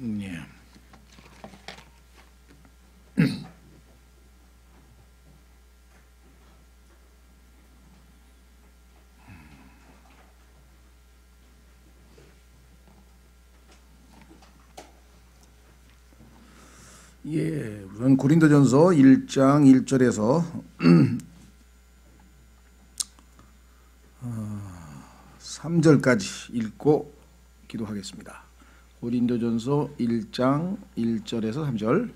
예. 예, 우선 고린도전서 1장 1절에서 3절까지 읽고 기도하겠습니다. 고린도전서 1장 1절에서 3절.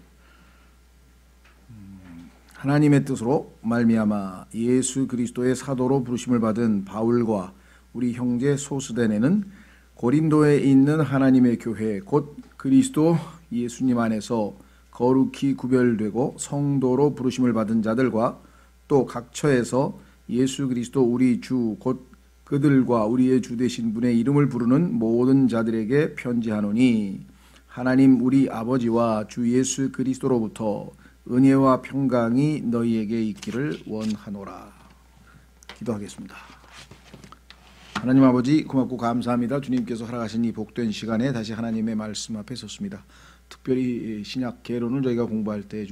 하나님의 뜻으로 말미암아 예수 그리스도의 사도로 부르심을 받은 바울과 우리 형제 소스데네는 고린도에 있는 하나님의 교회 곧 그리스도 예수님 안에서 거룩히 구별되고 성도로 부르심을 받은 자들과 또 각 처에서 예수 그리스도 우리 주 곧 그들과 우리의 주 되신 분의 이름을 부르는 모든 자들에게 편지하노니 하나님 우리 아버지와 주 예수 그리스도로부터 은혜와 평강이 너희에게 있기를 원하노라. 기도하겠습니다. 하나님 아버지 고맙고 감사합니다. 주님께서 허락하신 이 복된 시간에 다시 하나님의 말씀 앞에 섰습니다. 특별히 신약 개론을 저희가 공부할 때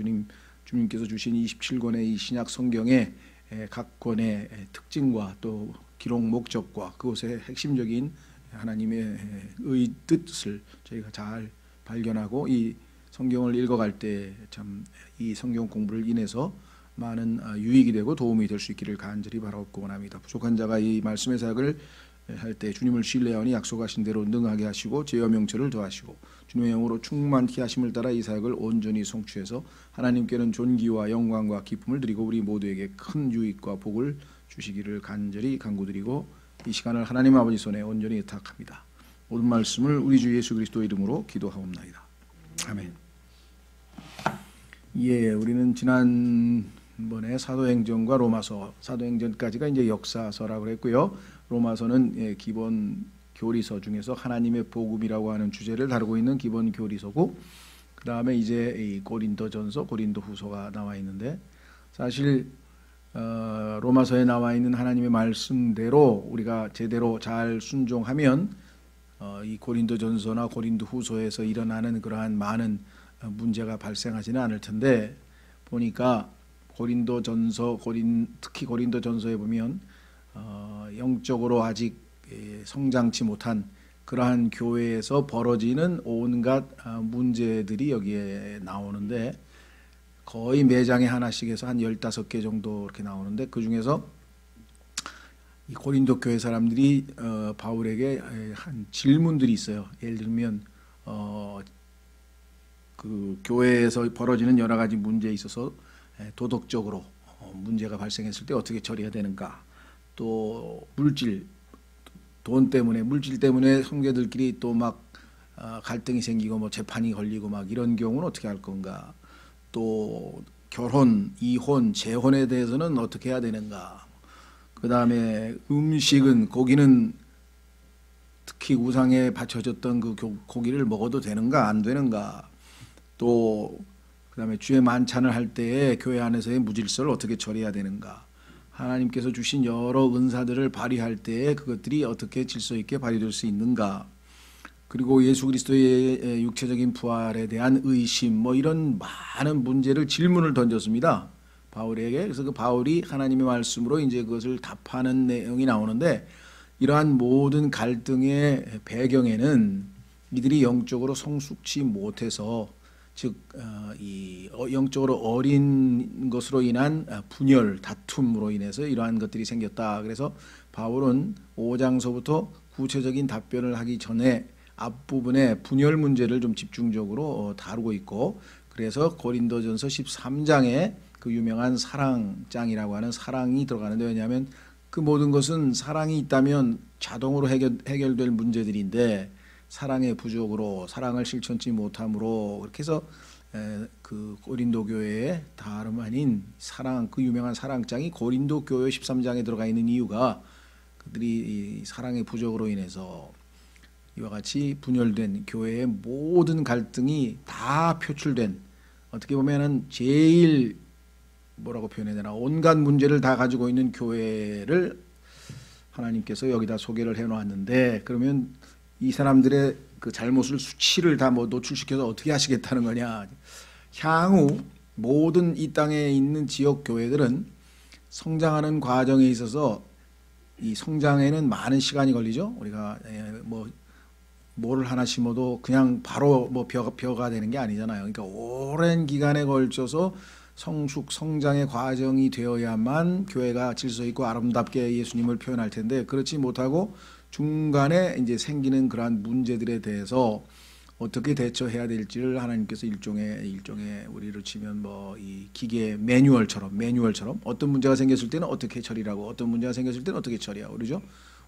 주님께서 주신 27권의 이 신약 성경의 각 권의 특징과 또 기록 목적과 그것의 핵심적인 하나님의 뜻을 저희가 잘 발견하고 이 성경을 읽어갈 때 참 이 성경 공부를 인해서 많은 유익이 되고 도움이 될 수 있기를 간절히 바라옵고 원합니다. 부족한 자가 이 말씀의 사역을 할 때 주님을 신뢰하니 약속하신 대로 능하게 하시고 죄와 명철을 더하시고 주님의 영으로 충만케 하심을 따라 이 사역을 온전히 성취해서 하나님께는 존귀와 영광과 기쁨을 드리고 우리 모두에게 큰 유익과 복을 주시기를 간절히 간구드리고 이 시간을 하나님 아버지 손에 온전히 의탁합니다. 모든 말씀을 우리 주 예수 그리스도 이름으로 기도하옵나이다. 아멘. 예, 우리는 지난번에 사도행전과 로마서, 사도행전까지가 이제 역사서라고 그랬고요. 로마서는 기본 교리서 중에서 하나님의 복음이라고 하는 주제를 다루고 있는 기본 교리서고, 그 다음에 이제 이 고린도전서, 고린도후서가 나와 있는데, 사실 로마서에 나와 있는 하나님의 말씀대로 우리가 제대로 잘 순종하면 이 고린도전서나 고린도후서에서 일어나는 그러한 많은 문제가 발생하지는 않을 텐데, 보니까 고린도전서, 특히 고린도전서에 보면 영적으로 아직 성장치 못한 그러한 교회에서 벌어지는 온갖 문제들이 여기에 나오는데, 거의 매장에 하나씩 해서 한 15개 정도 이렇게 나오는데, 그 중에서 이 고린도 교회 사람들이 바울에게 한 질문들이 있어요. 예를 들면 그 교회에서 벌어지는 여러 가지 문제에 있어서 도덕적으로 문제가 발생했을 때 어떻게 처리해야 되는가, 또 돈 때문에, 물질 때문에 형제들끼리 또 막 갈등이 생기고 뭐 재판이 걸리고 막 이런 경우는 어떻게 할 건가, 또 결혼, 이혼, 재혼에 대해서는 어떻게 해야 되는가, 그 다음에 음식은, 고기는 특히 우상에 바쳐졌던 그 고기를 먹어도 되는가 안 되는가, 또 그 다음에 주의 만찬을 할 때에 교회 안에서의 무질서를 어떻게 처리해야 되는가, 하나님께서 주신 여러 은사들을 발휘할 때에 그것들이 어떻게 질서 있게 발휘될 수 있는가, 그리고 예수 그리스도의 육체적인 부활에 대한 의심, 뭐 이런 많은 문제를, 질문을 던졌습니다, 바울에게. 그래서 그 바울이 하나님의 말씀으로 이제 그것을 답하는 내용이 나오는데, 이러한 모든 갈등의 배경에는 이들이 영적으로 성숙치 못해서, 즉 이 영적으로 어린 것으로 인한 분열, 다툼으로 인해서 이러한 것들이 생겼다. 그래서 바울은 5장서부터 구체적인 답변을 하기 전에 앞부분에 분열 문제를 좀 집중적으로 다루고 있고, 그래서 고린도전서 13장에 그 유명한 사랑장이라고 하는 사랑이 들어가는데, 왜냐하면 그 모든 것은 사랑이 있다면 자동으로 해결될 문제들인데, 사랑의 부족으로, 사랑을 실천치 못함으로, 그렇게 해서 그 고린도 교회의 다름 아닌 사랑, 그 유명한 사랑장이 고린도 교회 13장에 들어가 있는 이유가, 그들이 이 사랑의 부족으로 인해서 이와 같이 분열된 교회의 모든 갈등이 다 표출된, 어떻게 보면은 제일 뭐라고 표현해야 되나, 온갖 문제를 다 가지고 있는 교회를 하나님께서 여기다 소개를 해놓았는데, 그러면 이 사람들의 그 잘못을 수치를 다 뭐 노출시켜서 어떻게 하시겠다는 거냐. 향후 모든 이 땅에 있는 지역 교회들은 성장하는 과정에 있어서 이 성장에는 많은 시간이 걸리죠. 우리가 뭐 뭐를 하나 심어도 그냥 바로 뭐 벼가 되는 게 아니잖아요. 그러니까 오랜 기간에 걸쳐서 성장의 과정이 되어야만 교회가 질서 있고 아름답게 예수님을 표현할 텐데, 그렇지 못하고 중간에 이제 생기는 그러한 문제들에 대해서 어떻게 대처해야 될지를 하나님께서 일종의 우리를 치면 뭐 이 기계 매뉴얼처럼 어떤 문제가 생겼을 때는 어떻게 처리하고 어떤 문제가 생겼을 때는 어떻게 처리하고 그러죠.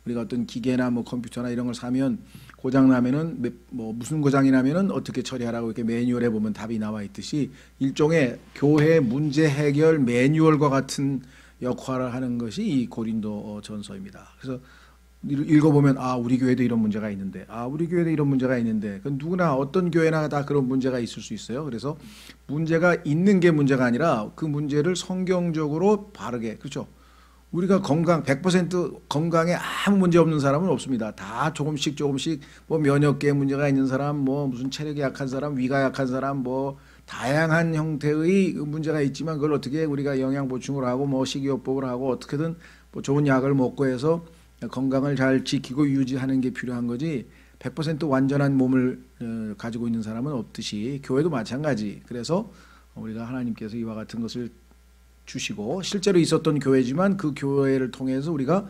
우리가 어떤 기계나 뭐 컴퓨터나 이런 걸 사면 고장 나면은 뭐 무슨 고장이 나면은 어떻게 처리하라고 이렇게 매뉴얼에 보면 답이 나와 있듯이 일종의 교회 문제 해결 매뉴얼과 같은 역할을 하는 것이 이 고린도 전서입니다. 그래서 읽어보면 우리 교회도 이런 문제가 있는데 우리 교회도 이런 문제가 있는데 그 누구나 어떤 교회나 다 그런 문제가 있을 수 있어요. 그래서 문제가 있는 게 문제가 아니라 그 문제를 성경적으로 바르게, 그렇죠? 우리가 100% 건강에 아무 문제 없는 사람은 없습니다. 다 조금씩 뭐 면역계에 문제가 있는 사람, 뭐 무슨 체력이 약한 사람, 위가 약한 사람, 뭐 다양한 형태의 문제가 있지만 그걸 어떻게 우리가 영양 보충을 하고 뭐 식이요법을 하고 어떻게든 뭐 좋은 약을 먹고 해서 건강을 잘 지키고 유지하는 게 필요한 거지 100% 완전한 몸을 가지고 있는 사람은 없듯이 교회도 마찬가지. 그래서 우리가 하나님께서 이와 같은 것을 주시고 실제로 있었던 교회지만 그 교회를 통해서 우리가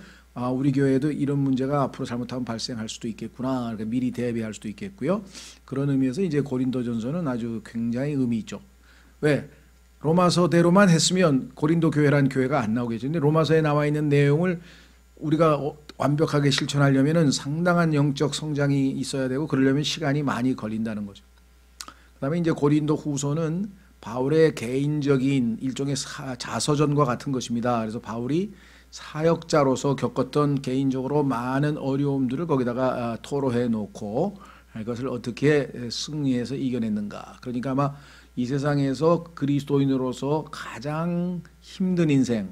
우리 교회에도 이런 문제가 앞으로 잘못하면 발생할 수도 있겠구나. 그러니까 미리 대비할 수도 있겠고요. 그런 의미에서 이제 고린도전서는 아주 굉장히 의미 있죠. 왜? 로마서대로만 했으면 고린도 교회란 교회가 안 나오겠죠. 근데 로마서에 나와 있는 내용을 우리가 완벽하게 실천하려면은 상당한 영적 성장이 있어야 되고 그러려면 시간이 많이 걸린다는 거죠. 그다음에 이제 고린도 후서는 바울의 개인적인 일종의 자서전과 같은 것입니다. 그래서 바울이 사역자로서 겪었던 개인적으로 많은 어려움들을 거기다가 토로해 놓고 이것을 어떻게 승리해서 이겨냈는가. 그러니까 아마 이 세상에서 그리스도인으로서 가장 힘든 인생,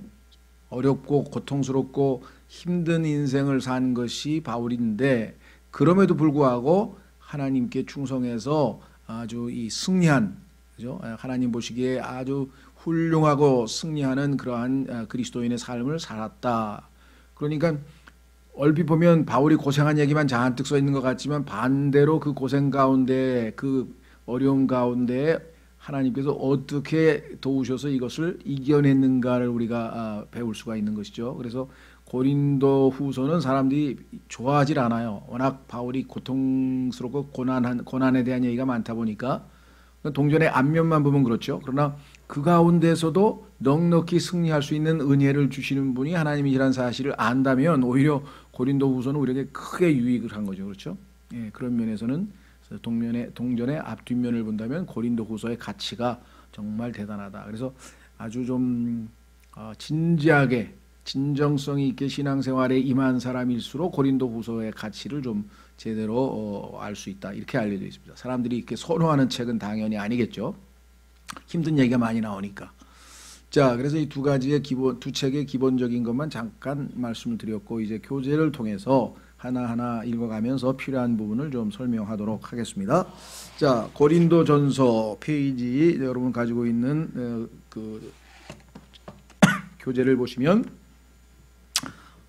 어렵고 고통스럽고 힘든 인생을 산 것이 바울인데, 그럼에도 불구하고 하나님께 충성해서 아주 이 승리한, 그죠? 하나님 보시기에 아주 훌륭하고 승리하는 그러한 그리스도인의 삶을 살았다. 그러니까 얼핏 보면 바울이 고생한 얘기만 잔뜩 써 있는 것 같지만 반대로 그 고생 가운데, 그 어려움 가운데 하나님께서 어떻게 도우셔서 이것을 이겨냈는가를 우리가 배울 수가 있는 것이죠. 그래서 고린도 후서는 사람들이 좋아하질 않아요. 워낙 바울이 고통스럽고 고난에 대한 얘기가 많다 보니까 동전의 앞면만 보면 그렇죠. 그러나 그 가운데서도 넉넉히 승리할 수 있는 은혜를 주시는 분이 하나님이라는 사실을 안다면 오히려 고린도 후서는 우리에게 크게 유익을 한 거죠. 그렇죠? 예, 그런 면에서는 동전의 앞뒷면을 본다면 고린도 후서의 가치가 정말 대단하다. 그래서 아주 좀 진지하게 진정성이 있게 신앙생활에 임한 사람일수록 고린도 후서의 가치를 좀 제대로 알 수 있다. 이렇게 알려져 있습니다. 사람들이 이렇게 선호하는 책은 당연히 아니겠죠. 힘든 얘기가 많이 나오니까. 자, 그래서 이 두 책의 기본적인 것만 잠깐 말씀을 드렸고, 이제 교재를 통해서 하나하나 읽어가면서 필요한 부분을 좀 설명하도록 하겠습니다. 자, 고린도전서 페이지 여러분 가지고 있는 그 교재를 보시면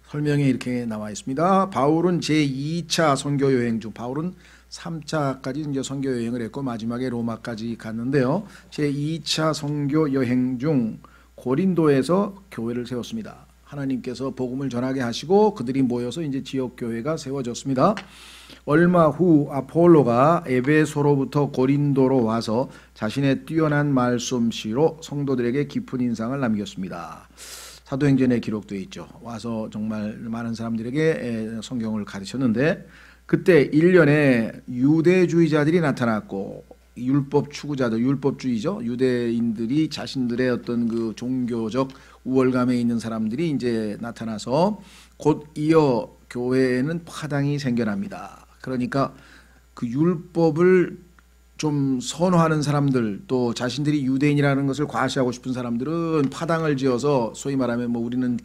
설명에 이렇게 나와 있습니다. 바울은 제2차 선교 여행 중, 바울은 3차까지 이제 선교 여행을 했고 마지막에 로마까지 갔는데요. 제2차 선교 여행 중 고린도에서 교회를 세웠습니다. 하나님께서 복음을 전하게 하시고 그들이 모여서 이제 지역 교회가 세워졌습니다. 얼마 후 아폴로가 에베소로부터 고린도로 와서 자신의 뛰어난 말솜씨로 성도들에게 깊은 인상을 남겼습니다. 사도행전에 기록되어 있죠. 와서 정말 많은 사람들에게 성경을 가르쳤는데, 그때 1년에 유대주의자들이 나타났고 율법 추구자들, 율법주의죠. 유대인들이 자신들의 어떤 그 종교적 우월감에 있는 사람들이 이제 나타나서 곧 이어 교회에는 파당이 생겨납니다. 그러니까 그 율법을 좀 선호하는 사람들, 또 자신들이 유대인이라는 것을 과시하고 싶은 사람들은 파당을 지어서 소위 말하면 뭐 우리는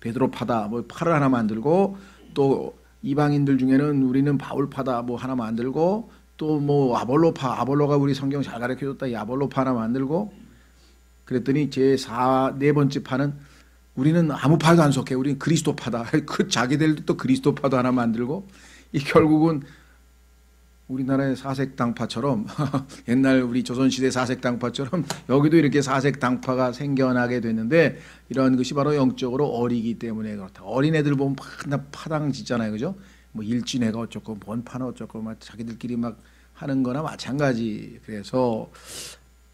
베드로파다, 뭐 파를 하나 만들고 또 이방인들 중에는 우리는 바울파다 뭐 하나 만들고, 또 뭐 아볼로파, 아볼로가 우리 성경 잘 가르쳐줬다 이 아볼로파 하나 만들고, 그랬더니 네 번째 파는 우리는 아무 파도 안 속해, 우리는 그리스도파다. 그 자기들도 또 그리스도파도 하나 만들고, 이 결국은 우리나라의 사색당파처럼 옛날 우리 조선시대 사색당파처럼 여기도 이렇게 사색당파가 생겨나게 됐는데, 이런 것이 바로 영적으로 어리기 때문에 그렇다. 어린애들 보면 맨날 파당 짓잖아요, 그죠? 뭐 일진애가 어쩌고 뭔파는 어쩌고 막 자기들끼리 막 하는 거나 마찬가지. 그래서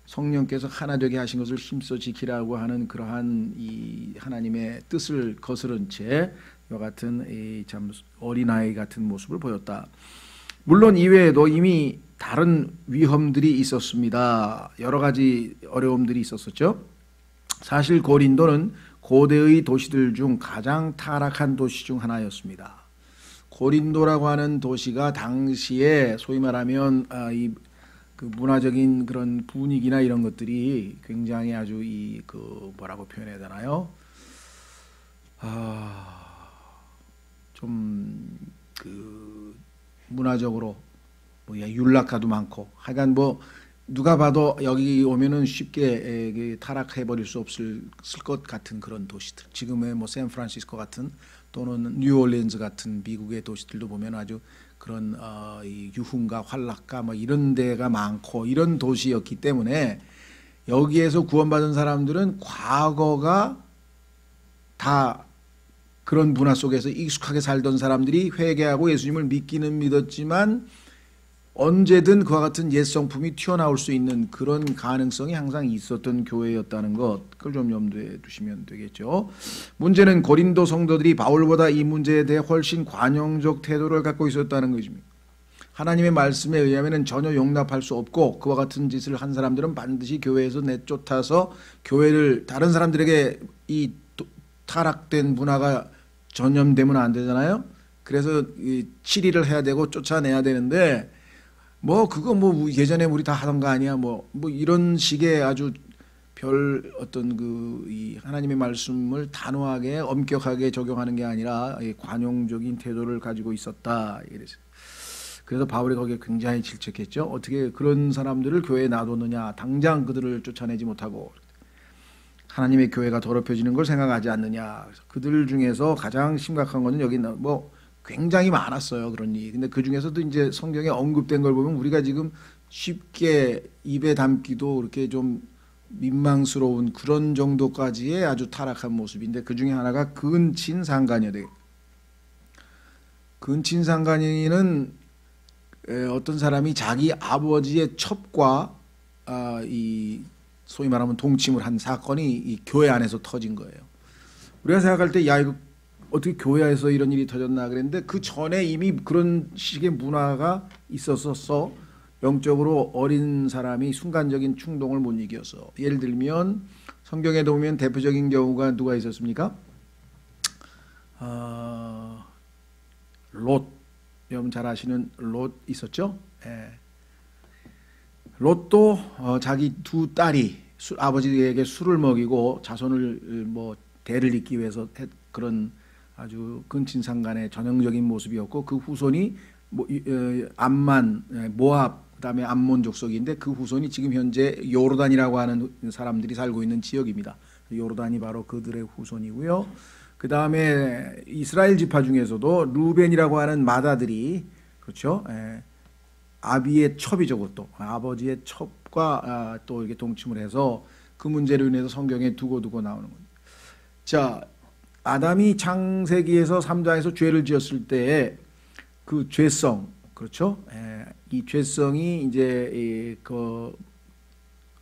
성령께서 하나 되게 하신 것을 힘써 지키라고 하는 그러한 이 하나님의 뜻을 거스른 채 이와 같은 이 참 어린아이 같은 모습을 보였다. 물론 이외에도 이미 다른 위험들이 있었습니다. 여러 가지 어려움들이 있었었죠. 사실 고린도는 고대의 도시들 중 가장 타락한 도시 중 하나였습니다. 고린도라고 하는 도시가 당시에 소위 말하면 그 문화적인 그런 분위기나 이런 것들이 굉장히 아주 뭐라고 표현해야 되나요? 좀 문화적으로 뭐 율락가도 많고, 하여간 뭐 누가 봐도 여기 오면은 쉽게 타락해 버릴 수 없을 것 같은 그런 도시들. 지금의 뭐 샌프란시스코 같은 또는 뉴올리언스 같은 미국의 도시들도 보면 아주 그런 이 유흥가, 환락가 뭐 이런 데가 많고 이런 도시였기 때문에 여기에서 구원받은 사람들은 과거가 다 그런 문화 속에서 익숙하게 살던 사람들이 회개하고 예수님을 믿기는 믿었지만 언제든 그와 같은 옛 성품이 튀어나올 수 있는 그런 가능성이 항상 있었던 교회였다는 것, 그걸 좀 염두에 두시면 되겠죠. 문제는 고린도 성도들이 바울보다 이 문제에 대해 훨씬 관용적 태도를 갖고 있었다는 것입니다. 하나님의 말씀에 의하면 전혀 용납할 수 없고, 그와 같은 짓을 한 사람들은 반드시 교회에서 내쫓아서 교회를 다른 사람들에게 이 타락된 문화가 전염되면 안 되잖아요. 그래서 치리를 해야 되고 쫓아내야 되는데, 뭐 그거 뭐 예전에 우리 다 하던 거 아니야, 뭐 이런 식의 아주 별 어떤 이 하나님의 말씀을 단호하게 엄격하게 적용하는 게 아니라 관용적인 태도를 가지고 있었다. 그래서 바울이 거기에 굉장히 질책했죠. 어떻게 그런 사람들을 교회에 놔뒀느냐, 당장 그들을 쫓아내지 못하고 하나님의 교회가 더럽혀지는 걸 생각하지 않느냐. 그들 중에서 가장 심각한 거는 여기 뭐 굉장히 많았어요, 그런 일이. 근데 그 중에서도 이제 성경에 언급된 걸 보면 우리가 지금 쉽게 입에 담기도 그렇게 좀 민망스러운 그런 정도까지의 아주 타락한 모습인데, 그 중에 하나가 근친상간이에요. 근친상간이는 어떤 사람이 자기 아버지의 첩과 이 소위 말하면 동침을 한 사건이 이 교회 안에서 터진 거예요. 우리가 생각할 때 야, 이거 어떻게 교회에서 이런 일이 터졌나 그랬는데, 그 전에 이미 그런 식의 문화가 있었어서 영적으로 어린 사람이 순간적인 충동을 못 이겨서, 예를 들면 성경에 보면 대표적인 경우가 누가 있었습니까? 롯, 여러분 잘 아시는 롯 있었죠? 예. 롯도 자기 두 딸이 아버지에게 술을 먹이고 자손을 뭐 대를 잇기 위해서 그런 아주 근친상간의 전형적인 모습이었고, 그 후손이 암만, 모압, 그다음에 암몬 족속인데 그 후손이 지금 현재 요르단이라고 하는 사람들이 살고 있는 지역입니다. 요르단이 바로 그들의 후손이고요. 그 다음에 이스라엘 지파 중에서도 루벤이라고 하는 맏아들이, 그렇죠? 아비의 첩이죠. 그것도 아버지의 첩과 또 이렇게 동침을 해서 그 문제로 인해서 성경에 두고 나오는 겁니다. 자, 아담이 창세기에서 3장에서 죄를 지었을 때의 그 죄성, 그렇죠? 이 죄성이 이제 그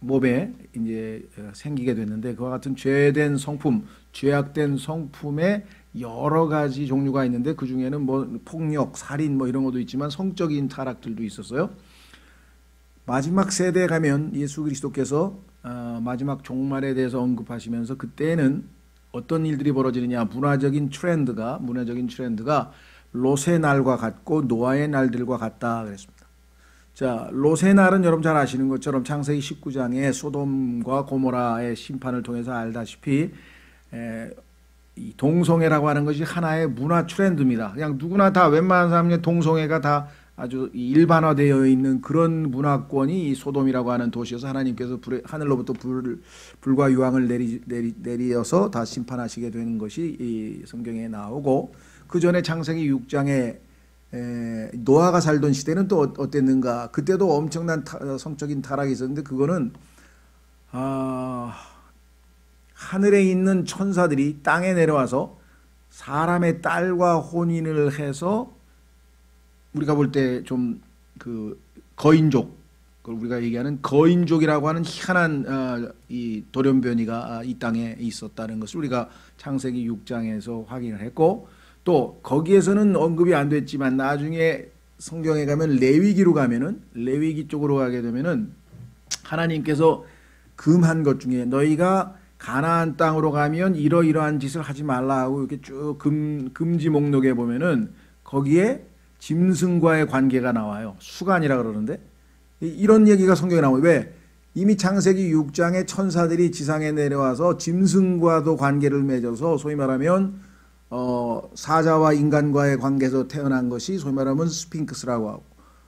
몸에 이제 생기게 됐는데, 그와 같은 죄된 성품, 죄악된 성품의 여러 가지 종류가 있는데, 그 중에는 뭐 폭력, 살인 뭐 이런 것도 있지만 성적인 타락들도 있었어요. 마지막 세대에 가면 예수 그리스도께서 마지막 종말에 대해서 언급하시면서 그때는 어떤 일들이 벌어지느냐, 문화적인 트렌드가 롯의 날과 같고 노아의 날들과 같다 그랬습니다. 자, 롯의 날은 여러분 잘 아시는 것처럼 창세기 19장에 소돔과 고모라의 심판을 통해서 알다시피 이 동성애라고 하는 것이 하나의 문화 트렌드입니다. 그냥 누구나 다 웬만한 사람의 동성애가 다 아주 일반화되어 있는 그런 문화권이 이 소돔이라고 하는 도시여서 하나님께서 하늘로부터 불과 유황을 내리어서 다 심판하시게 되는 것이 이 성경에 나오고, 그 전에 창세기 6장에 노아가 살던 시대는 또 어땠는가? 그때도 엄청난 성적인 타락이 있었는데, 그거는 하늘에 있는 천사들이 땅에 내려와서 사람의 딸과 혼인을 해서, 우리가 볼 때 좀 그 거인족, 우리가 얘기하는 거인족이라고 하는 희한한 이 돌연변이가 이 땅에 있었다는 것을 우리가 창세기 6장에서 확인을 했고, 또 거기에서는 언급이 안 됐지만 나중에 성경에 가면 레위기로 가면은, 레위기 쪽으로 가게 되면은 하나님께서 금한 것 중에 너희가 가나안 땅으로 가면 이러이러한 짓을 하지 말라 하고 이렇게 쭉 금지 목록에 보면은 거기에 짐승과의 관계가 나와요. 수간이라 그러는데, 이런 얘기가 성경에 나와요. 왜? 이미 창세기 6장에 천사들이 지상에 내려와서 짐승과도 관계를 맺어서 소위 말하면 사자와 인간과의 관계에서 태어난 것이 소위 말하면 스핑크스라고 하고,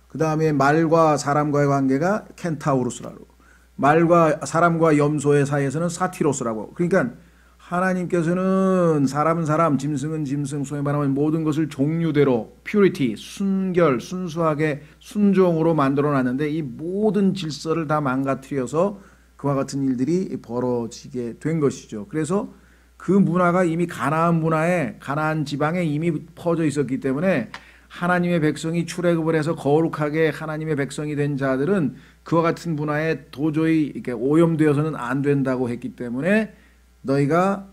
그 다음에 말과 사람과의 관계가 켄타우루스라고, 말과 사람과 염소의 사이에서는 사티로스라고 하고, 그러니까 하나님께서는 사람은 사람, 짐승은 짐승, 소위 말하면 모든 것을 종류대로 퓨리티, 순결, 순수하게 순종으로 만들어 놨는데, 이 모든 질서를 다 망가뜨려서 그와 같은 일들이 벌어지게 된 것이죠. 그래서 그 문화가 이미 가나안 문화에, 가나안 지방에 이미 퍼져 있었기 때문에 하나님의 백성이 출애굽을 해서 거룩하게 하나님의 백성이 된 자들은 그와 같은 문화에 도저히 이렇게 오염되어서는 안 된다고 했기 때문에, 너희가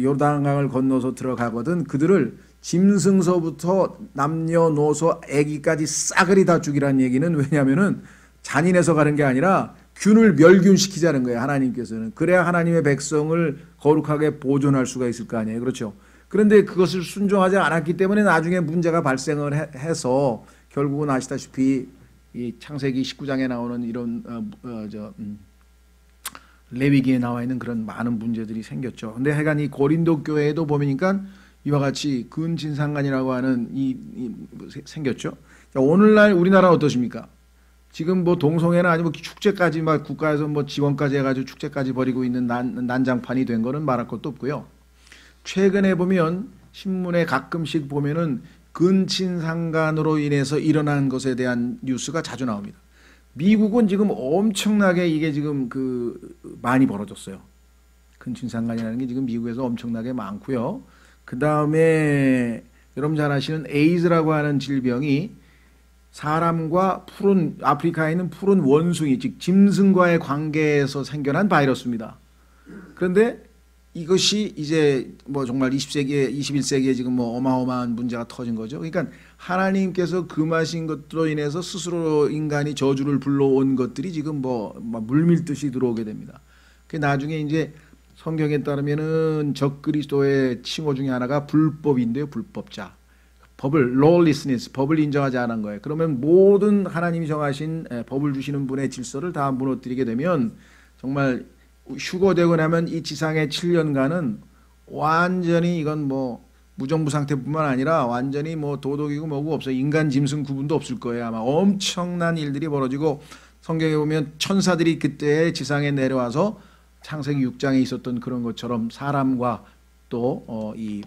요단강을 건너서 들어가거든 그들을 짐승서부터 남녀노소 아기까지 싸그리 다 죽이라는 얘기는, 왜냐하면은 잔인해서 가는 게 아니라 균을 멸균시키자는 거예요, 하나님께서는. 그래야 하나님의 백성을 거룩하게 보존할 수가 있을 거 아니에요. 그렇죠? 그런데 그것을 순종하지 않았기 때문에 나중에 문제가 발생을 해서 결국은 아시다시피 이 창세기 19장에 나오는 이런 레위기에 나와 있는 그런 많은 문제들이 생겼죠. 근데 하여간 이 고린도 교회에도 보니까 이와 같이 근친상간이라고 하는 생겼죠. 자, 오늘날 우리나라는 어떠십니까? 지금 뭐 동성애나 아니면 축제까지 막 국가에서 뭐 지원까지 해가지고 축제까지 벌이고 있는 난장판이 된 거는 말할 것도 없고요. 최근에 보면 신문에 가끔씩 보면은 근친상간으로 인해서 일어난 것에 대한 뉴스가 자주 나옵니다. 미국은 지금 엄청나게 이게 지금 많이 벌어졌어요. 근친상간이라는 게 지금 미국에서 엄청나게 많고요. 그 다음에 여러분 잘 아시는 에이즈라고 하는 질병이 사람과 아프리카에 있는 푸른 원숭이, 즉 짐승과의 관계에서 생겨난 바이러스입니다. 그런데 이것이 이제 뭐 정말 21세기에 지금 뭐 어마어마한 문제가 터진 거죠. 그러니까 하나님께서 금하신 것으로 인해서 스스로 인간이 저주를 불러온 것들이 지금 뭐 물밀듯이 들어오게 됩니다. 그 나중에 이제 성경에 따르면은 적그리스도의 칭호 중에 하나가 불법인데요, 불법자. lawlessness, 법을 인정하지 않은 거예요. 그러면 모든 하나님이 정하신 법을 주시는 분의 질서를 다 무너뜨리게 되면 정말 휴거되고 나면 이 지상의 7년간은 완전히 이건 뭐 무정부 상태뿐만 아니라 완전히 뭐 도덕이고 뭐고 없어요. 인간 짐승 구분도 없을 거예요. 아마 엄청난 일들이 벌어지고, 성경에 보면 천사들이 그때 지상에 내려와서 창세기 6장에 있었던 그런 것처럼 사람과 또 이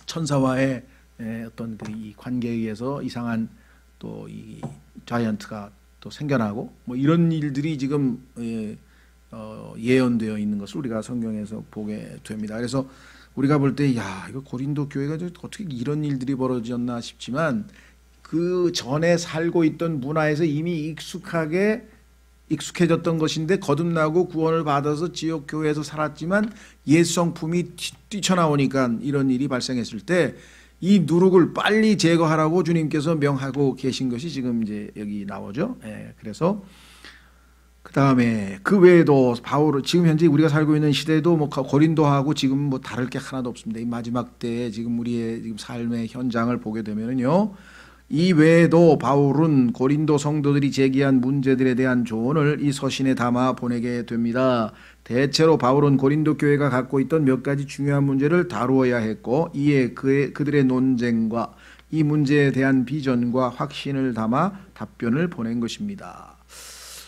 천사와의 어떤 이 관계에 의해서 이상한 또 이 자이언트가 또 생겨나고 뭐 이런 일들이 지금 예언되어 있는 것을 우리가 성경에서 보게 됩니다. 그래서 우리가 볼 때 야, 이거 고린도 교회가 어떻게 이런 일들이 벌어졌나 싶지만, 그 전에 살고 있던 문화에서 이미 익숙해졌던 것인데 거듭나고 구원을 받아서 지역 교회에서 살았지만 옛 성품이 뛰쳐나오니까 이런 일이 발생했을 때 이 누룩을 빨리 제거하라고 주님께서 명하고 계신 것이 지금 이제 여기 나오죠. 그래서 그 다음에 그 외에도 바울, 지금 현재 우리가 살고 있는 시대도 뭐 고린도하고 지금 뭐 다를 게 하나도 없습니다. 이 마지막 때에 지금 우리의 지금 삶의 현장을 보게 되면은요, 이 외에도 바울은 고린도 성도들이 제기한 문제들에 대한 조언을 이 서신에 담아 보내게 됩니다. 대체로 바울은 고린도 교회가 갖고 있던 몇 가지 중요한 문제를 다루어야 했고, 이에 그들의 논쟁과 이 문제에 대한 비전과 확신을 담아 답변을 보낸 것입니다.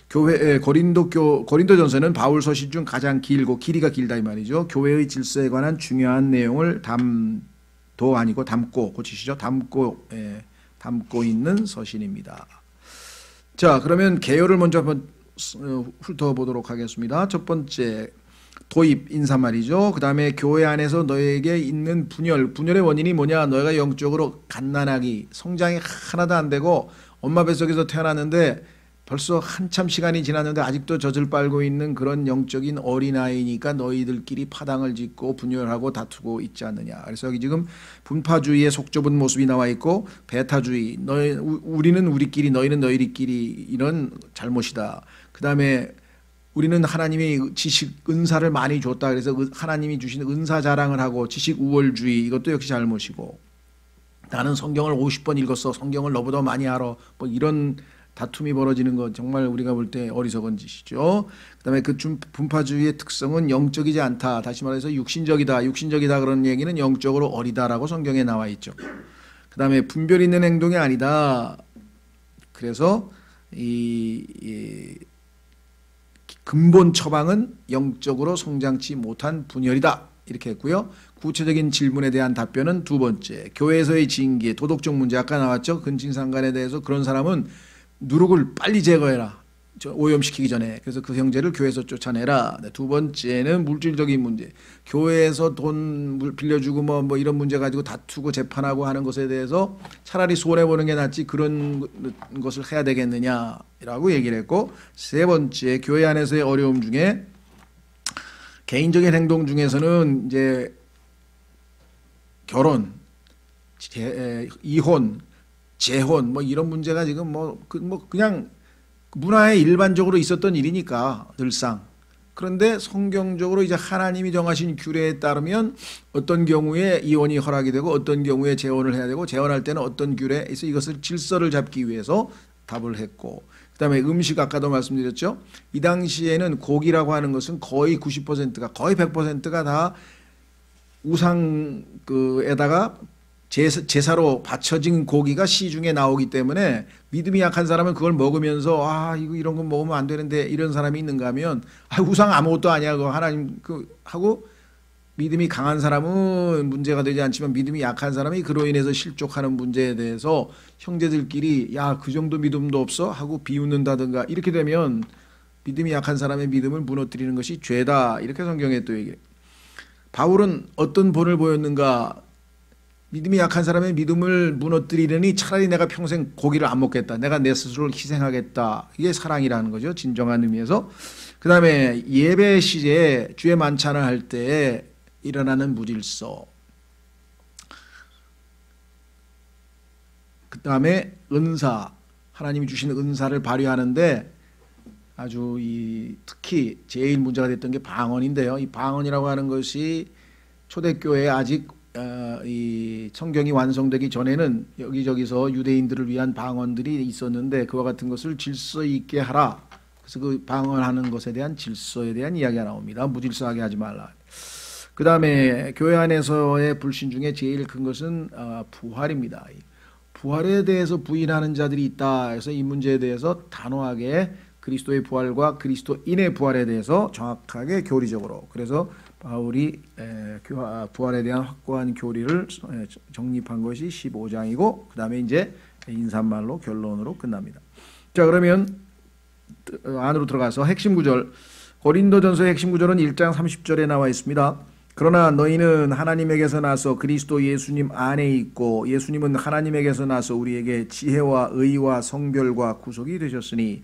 고린도전서는 바울 서신 중 가장 길고, 길이가 길다 이 말이죠. 교회의 질서에 관한 중요한 내용을 담고 있는 서신입니다. 자, 그러면 개요를 먼저 한번 훑어보도록 하겠습니다. 첫 번째, 도입 인사말이죠. 그 다음에 교회 안에서 너에게 있는 분열의 원인이 뭐냐? 너희가 영적으로 갓난아기, 성장이 하나도 안 되고 엄마 뱃속에서 태어났는데 벌써 한참 시간이 지났는데 아직도 젖을 빨고 있는 그런 영적인 어린아이니까 너희들끼리 파당을 짓고 분열하고 다투고 있지 않느냐. 그래서 여기 지금 분파주의의 속 좁은 모습이 나와 있고, 배타주의, 우리는 우리끼리 너희는 너희끼리, 이런 잘못이다. 그 다음에 우리는 하나님이 지식 은사를 많이 줬다, 그래서 하나님이 주신 은사 자랑을 하고, 지식 우월주의, 이것도 역시 잘못이고, 나는 성경을 50번 읽었어, 성경을 너보다 많이 알아, 뭐 이런 다툼이 벌어지는 것, 정말 우리가 볼 때 어리석은 짓이죠. 그 다음에 그 분파주의의 특성은 영적이지 않다, 다시 말해서 육신적이다 그런 얘기는 영적으로 어리다라고 성경에 나와 있죠. 그 다음에 분별 있는 행동이 아니다. 그래서 이 근본 처방은 영적으로 성장치 못한 분열이다, 이렇게 했고요. 구체적인 질문에 대한 답변은 두 번째, 교회에서의 징계, 도덕적 문제, 아까 나왔죠. 근친상간에 대해서 그런 사람은 누룩을 빨리 제거해라, 오염시키기 전에. 그래서 그 형제를 교회에서 쫓아내라. 두 번째는 물질적인 문제, 교회에서 돈 빌려주고 뭐 이런 문제 가지고 다투고 재판하고 하는 것에 대해서 차라리 손해보는 게 낫지 그런 것을 해야 되겠느냐라고 얘기를 했고, 세 번째, 교회 안에서의 어려움 중에 개인적인 행동 중에서는 이제 결혼, 이혼, 재혼, 뭐 이런 문제가 지금 그냥 문화에 일반적으로 있었던 일이니까 늘상. 그런데 성경적으로 이제 하나님이 정하신 규례에 따르면 어떤 경우에 이혼이 허락이 되고 어떤 경우에 재혼을 해야 되고, 재혼할 때는 어떤 규례에서 이것을 질서를 잡기 위해서 답을 했고, 그다음에 음식, 아까도 말씀드렸죠. 이 당시에는 고기라고 하는 것은 거의 90%가, 거의 100%가 다 우상에다가 제사로 바쳐진 고기가 시중에 나오기 때문에 믿음이 약한 사람은 그걸 먹으면서 이런 거 먹으면 안 되는데, 이런 사람이 있는가 하면 우상 아무것도 아니야, 그거 하나님 하고, 믿음이 강한 사람은 문제가 되지 않지만 믿음이 약한 사람이 그로 인해서 실족하는 문제에 대해서 형제들끼리 그 정도 믿음도 없어 하고 비웃는다든가, 이렇게 되면 믿음이 약한 사람의 믿음을 무너뜨리는 것이 죄다, 이렇게 성경에 또 얘기해요. 바울은 어떤 본을 보였는가? 믿음이 약한 사람의 믿음을 무너뜨리려니 차라리 내가 평생 고기를 안 먹겠다, 내가 내 스스로를 희생하겠다, 이게 사랑이라는 거죠, 진정한 의미에서. 그 다음에 예배 시에 주의 만찬을 할 때 일어나는 무질서, 그 다음에 은사, 하나님이 주신 은사를 발휘하는데 아주 특히 제일 문제가 됐던 게 방언인데요. 이 방언이라고 하는 것이 초대교회에 아직 이 성경이 완성되기 전에는 여기저기서 유대인들을 위한 방언들이 있었는데, 그와 같은 것을 질서 있게 하라. 그래서 그 방언하는 것에 대한 질서에 대한 이야기가 나옵니다. 무질서하게 하지 말라. 그 다음에 교회 안에서의 불신 중에 제일 큰 것은 부활입니다. 부활에 대해서 부인하는 자들이 있다. 그래서 이 문제에 대해서 단호하게 그리스도의 부활과 그리스도인의 부활에 대해서 정확하게 교리적으로, 그래서 바울이 부활에 대한 확고한 교리를 정립한 것이 15장이고, 그 다음에 이제 인사말로 결론으로 끝납니다. 자, 그러면 안으로 들어가서 핵심 구절, 고린도전서의 핵심 구절은 1장 30절에 나와 있습니다. 그러나 너희는 하나님에게서 나서 그리스도 예수님 안에 있고, 예수님은 하나님에게서 나서 우리에게 지혜와 의와 성별과 구속이 되셨으니,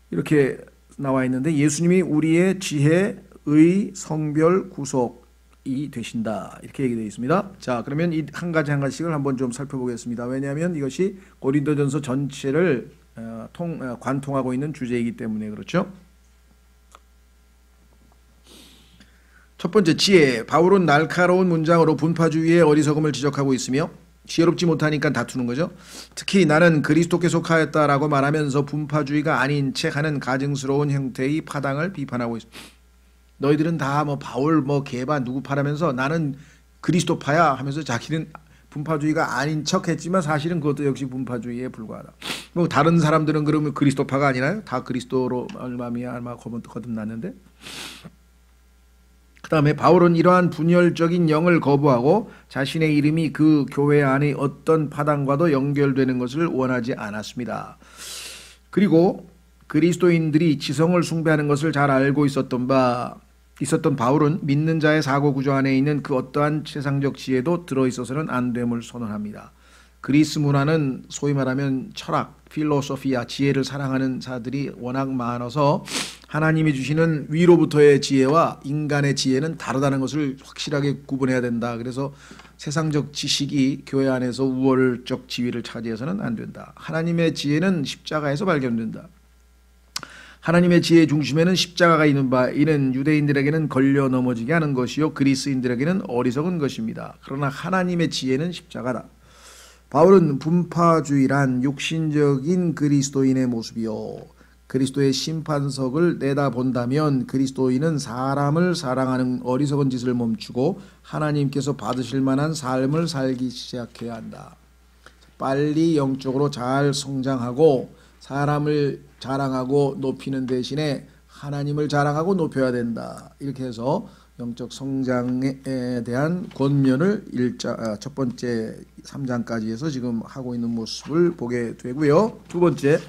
이렇게 나와 있는데 예수님이 우리의 지혜, 의, 성별, 구속이 되신다, 이렇게 얘기되어 있습니다. 자, 그러면 이 한 가지 한 가지씩을 한번 좀 살펴보겠습니다. 왜냐하면 이것이 고린도전서 전체를 관통하고 있는 주제이기 때문에 그렇죠. 첫 번째, 지혜. 바울은 날카로운 문장으로 분파주의의 어리석음을 지적하고 있으며 지혜롭지 못하니까 다투는 거죠. 특히 나는 그리스도께 속하였다라고 말하면서 분파주의가 아닌 채 하는 가증스러운 형태의 파당을 비판하고 있습니다. 너희들은 다 뭐 바울 뭐 게바 누구 파라면서 나는 그리스도파야 하면서 자기는 분파주의가 아닌 척했지만 사실은 그것도 역시 분파주의에 불과하다. 뭐 다른 사람들은 그러면 그리스도파가 아니나요? 다 그리스도로 말미암아 거듭났는데. 그 다음에 바울은 이러한 분열적인 영을 거부하고 자신의 이름이 그 교회 안의 어떤 파당과도 연결되는 것을 원하지 않았습니다. 그리고 그리스도인들이 지성을 숭배하는 것을 잘 알고 있었던 바울은 믿는 자의 사고 구조 안에 있는 그 어떠한 세상적 지혜도 들어있어서는 안 됨을 선언합니다. 그리스 문화는 소위 말하면 철학, 필로소피아, 지혜를 사랑하는 자들이 워낙 많아서 하나님이 주시는 위로부터의 지혜와 인간의 지혜는 다르다는 것을 확실하게 구분해야 된다. 그래서 세상적 지식이 교회 안에서 우월적 지위를 차지해서는 안 된다. 하나님의 지혜는 십자가에서 발견된다. 하나님의 지혜의 중심에는 십자가가 있는 바 이는 유대인들에게는 걸려 넘어지게 하는 것이요 그리스인들에게는 어리석은 것입니다. 그러나 하나님의 지혜는 십자가다. 바울은 분파주의란 육신적인 그리스도인의 모습이요 그리스도의 심판석을 내다본다면 그리스도인은 사람을 사랑하는 어리석은 짓을 멈추고 하나님께서 받으실 만한 삶을 살기 시작해야 한다. 빨리 영적으로 잘 성장하고 사람을 자랑하고 높이는 대신에 하나님을 자랑하고 높여야 된다. 이렇게 해서 영적 성장에 대한 권면을 첫 번째 3장까지 해서 지금 하고 있는 모습을 보게 되고요. 두 번째,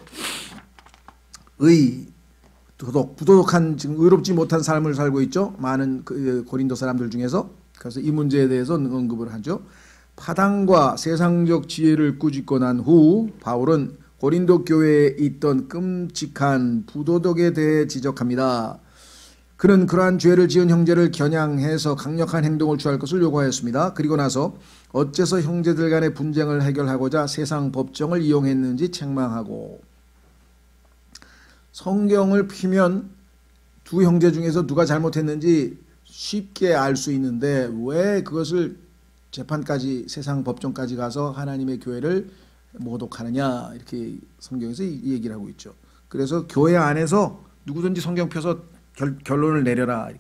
부도덕한 지금 의롭지 못한 삶을 살고 있죠. 많은 고린도 사람들 중에서. 그래서 이 문제에 대해서 언급을 하죠. 파당과 세상적 지혜를 꾸짖고 난 후 바울은 고린도 교회에 있던 끔찍한 부도덕에 대해 지적합니다. 그는 그러한 죄를 지은 형제를 겨냥해서 강력한 행동을 취할 것을 요구하였습니다. 그리고 나서 어째서 형제들 간의 분쟁을 해결하고자 세상 법정을 이용했는지 책망하고, 성경을 피면 두 형제 중에서 누가 잘못했는지 쉽게 알 수 있는데 왜 그것을 재판까지 세상 법정까지 가서 하나님의 교회를 모독하느냐, 이렇게 성경에서 이 얘기를 하고 있죠. 그래서 교회 안에서 누구든지 성경 펴서 결론을 내려라.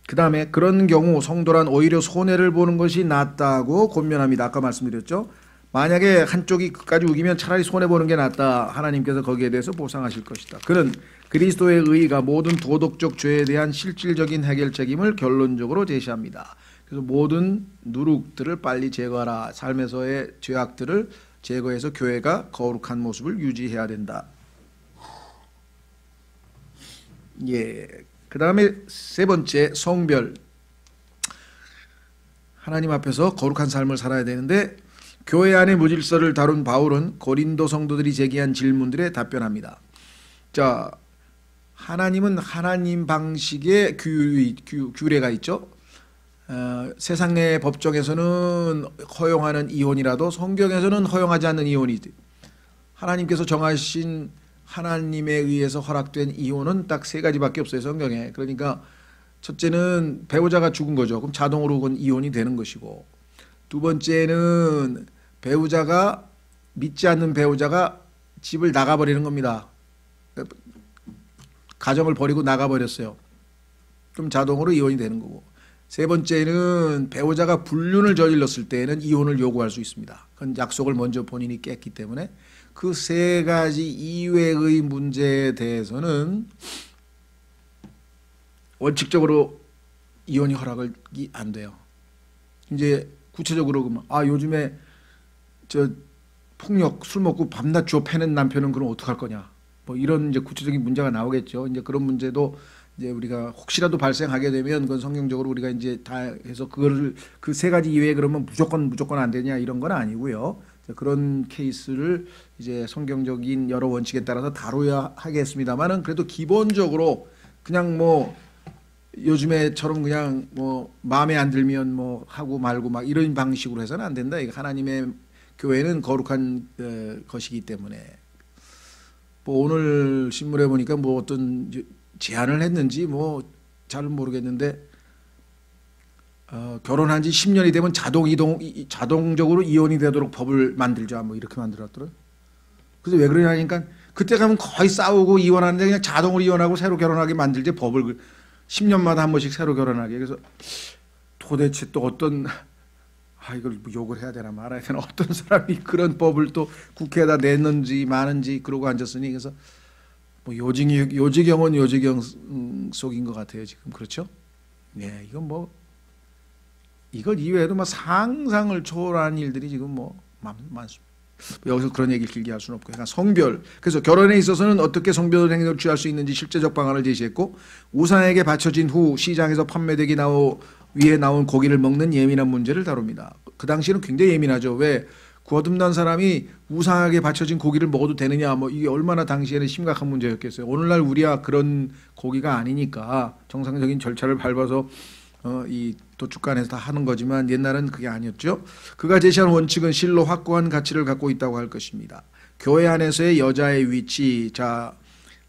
그 다음에 그런 경우 성도란 오히려 손해를 보는 것이 낫다고 권면합니다. 아까 말씀드렸죠. 만약에 한쪽이 끝까지 우기면 차라리 손해보는 게 낫다. 하나님께서 거기에 대해서 보상하실 것이다. 그는 그리스도의 의의가 모든 도덕적 죄에 대한 실질적인 해결 책임을 결론적으로 제시합니다. 그래서 모든 누룩들을 빨리 제거하라. 삶에서의 죄악들을 제거해서 교회가 거룩한 모습을 유지해야 된다. 예. 그 다음에 세 번째, 성별. 하나님 앞에서 거룩한 삶을 살아야 되는데 교회 안의 무질서를 다룬 바울은 고린도 성도들이 제기한 질문들에 답변합니다. 자, 하나님은 하나님 방식의 규례가 있죠. 세상의 법정에서는 허용하는 이혼이라도 성경에서는 허용하지 않는 이혼이, 하나님께서 정하신 하나님에 의해서 허락된 이혼은 딱 세 가지밖에 없어요, 성경에. 그러니까 첫째는 배우자가 죽은 거죠. 그럼 자동으로 그건 이혼이 되는 것이고, 두 번째는 배우자가, 믿지 않는 배우자가 집을 나가버리는 겁니다. 가정을 버리고 나가버렸어요. 그럼 자동으로 이혼이 되는 거고, 세 번째는 배우자가 불륜을 저질렀을 때에는 이혼을 요구할 수 있습니다. 그건 약속을 먼저 본인이 깼기 때문에. 그 세 가지 이외의 문제에 대해서는 원칙적으로 이혼이 허락이 안 돼요. 이제 구체적으로 요즘에 폭력, 술 먹고 밤낮 주워 패는 남편은 그럼 어떡할 거냐, 뭐 이런 이제 구체적인 문제가 나오겠죠. 이제 그런 문제도 이제 우리가 혹시라도 발생하게 되면 그건 성경적으로 우리가 이제 다 해서 그거를 그 세 가지 이외에 그러면 무조건 안 되냐, 이런 건 아니고요. 그런 케이스를 이제 성경적인 여러 원칙에 따라서 다뤄야 하겠습니다만은, 그래도 기본적으로 그냥 뭐 요즘에처럼 그냥 뭐 마음에 안 들면 뭐 하고 말고 막 이런 방식으로 해서는 안 된다. 하나님의 교회는 거룩한 것이기 때문에. 뭐 오늘 신문에 보니까 뭐 어떤 제안을 했는지 뭐 잘 모르겠는데, 결혼한 지 10년이 되면 자동적으로 이혼이 되도록 법을 만들자 뭐 이렇게 만들었더라고요. 그래서 왜 그러냐니까 그때 가면 거의 싸우고 이혼하는데 그냥 자동으로 이혼하고 새로 결혼하게 만들지 법을 10년마다 한 번씩 새로 결혼하게. 그래서 도대체 또 어떤 이걸 뭐 욕을 해야 되나 말아야 되나 어떤 사람이 그런 법을 또 국회에다 냈는지 마는지 그러고 앉았으니 그래서 뭐 요지경은 요지경 속인 것 같아요 지금. 그렇죠? 네, 이건 뭐 이걸 이외에도 막 상상을 초월한 일들이 지금 뭐 많습니다. 여기서 그런 얘기를 길게 할 수는 없고, 그러니까 성별. 그래서 결혼에 있어서는 어떻게 성별 행동을 취할 수 있는지 실제적 방안을 제시했고, 우상에게 바쳐진 후 시장에서 판매되기 위에 나온 고기를 먹는 예민한 문제를 다룹니다. 그 당시에는 굉장히 예민하죠. 왜 거듭난 사람이 우상에게 바쳐진 고기를 먹어도 되느냐, 뭐 이게 얼마나 당시에는 심각한 문제였겠어요. 오늘날 우리야 그런 고기가 아니니까 정상적인 절차를 밟아서 이 도축관에서 다 하는 거지만 옛날은 그게 아니었죠. 그가 제시한 원칙은 실로 확고한 가치를 갖고 있다고 할 것입니다. 교회 안에서의 여자의 위치, 자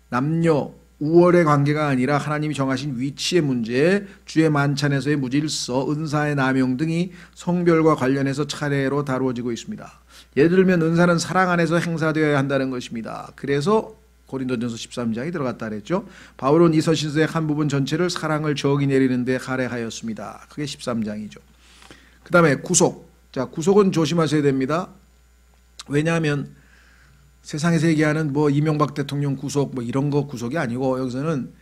남녀 우월의 관계가 아니라 하나님이 정하신 위치의 문제, 주의 만찬에서의 무질서, 은사의 남용 등이 성별과 관련해서 차례로 다루어지고 있습니다. 예를 들면 은사는 사랑 안에서 행사되어야 한다는 것입니다. 그래서 고린도전서 13장이 들어갔다 그랬죠. 바울은 이 서신서의 한 부분 전체를 사랑을 저기 내리는 데 할애하였습니다. 그게 13장이죠. 그 다음에 구속. 자, 구속은 조심하셔야 됩니다. 왜냐하면 세상에서 얘기하는 뭐 이명박 대통령 구속 뭐 이런 거 구속이 아니고 여기서는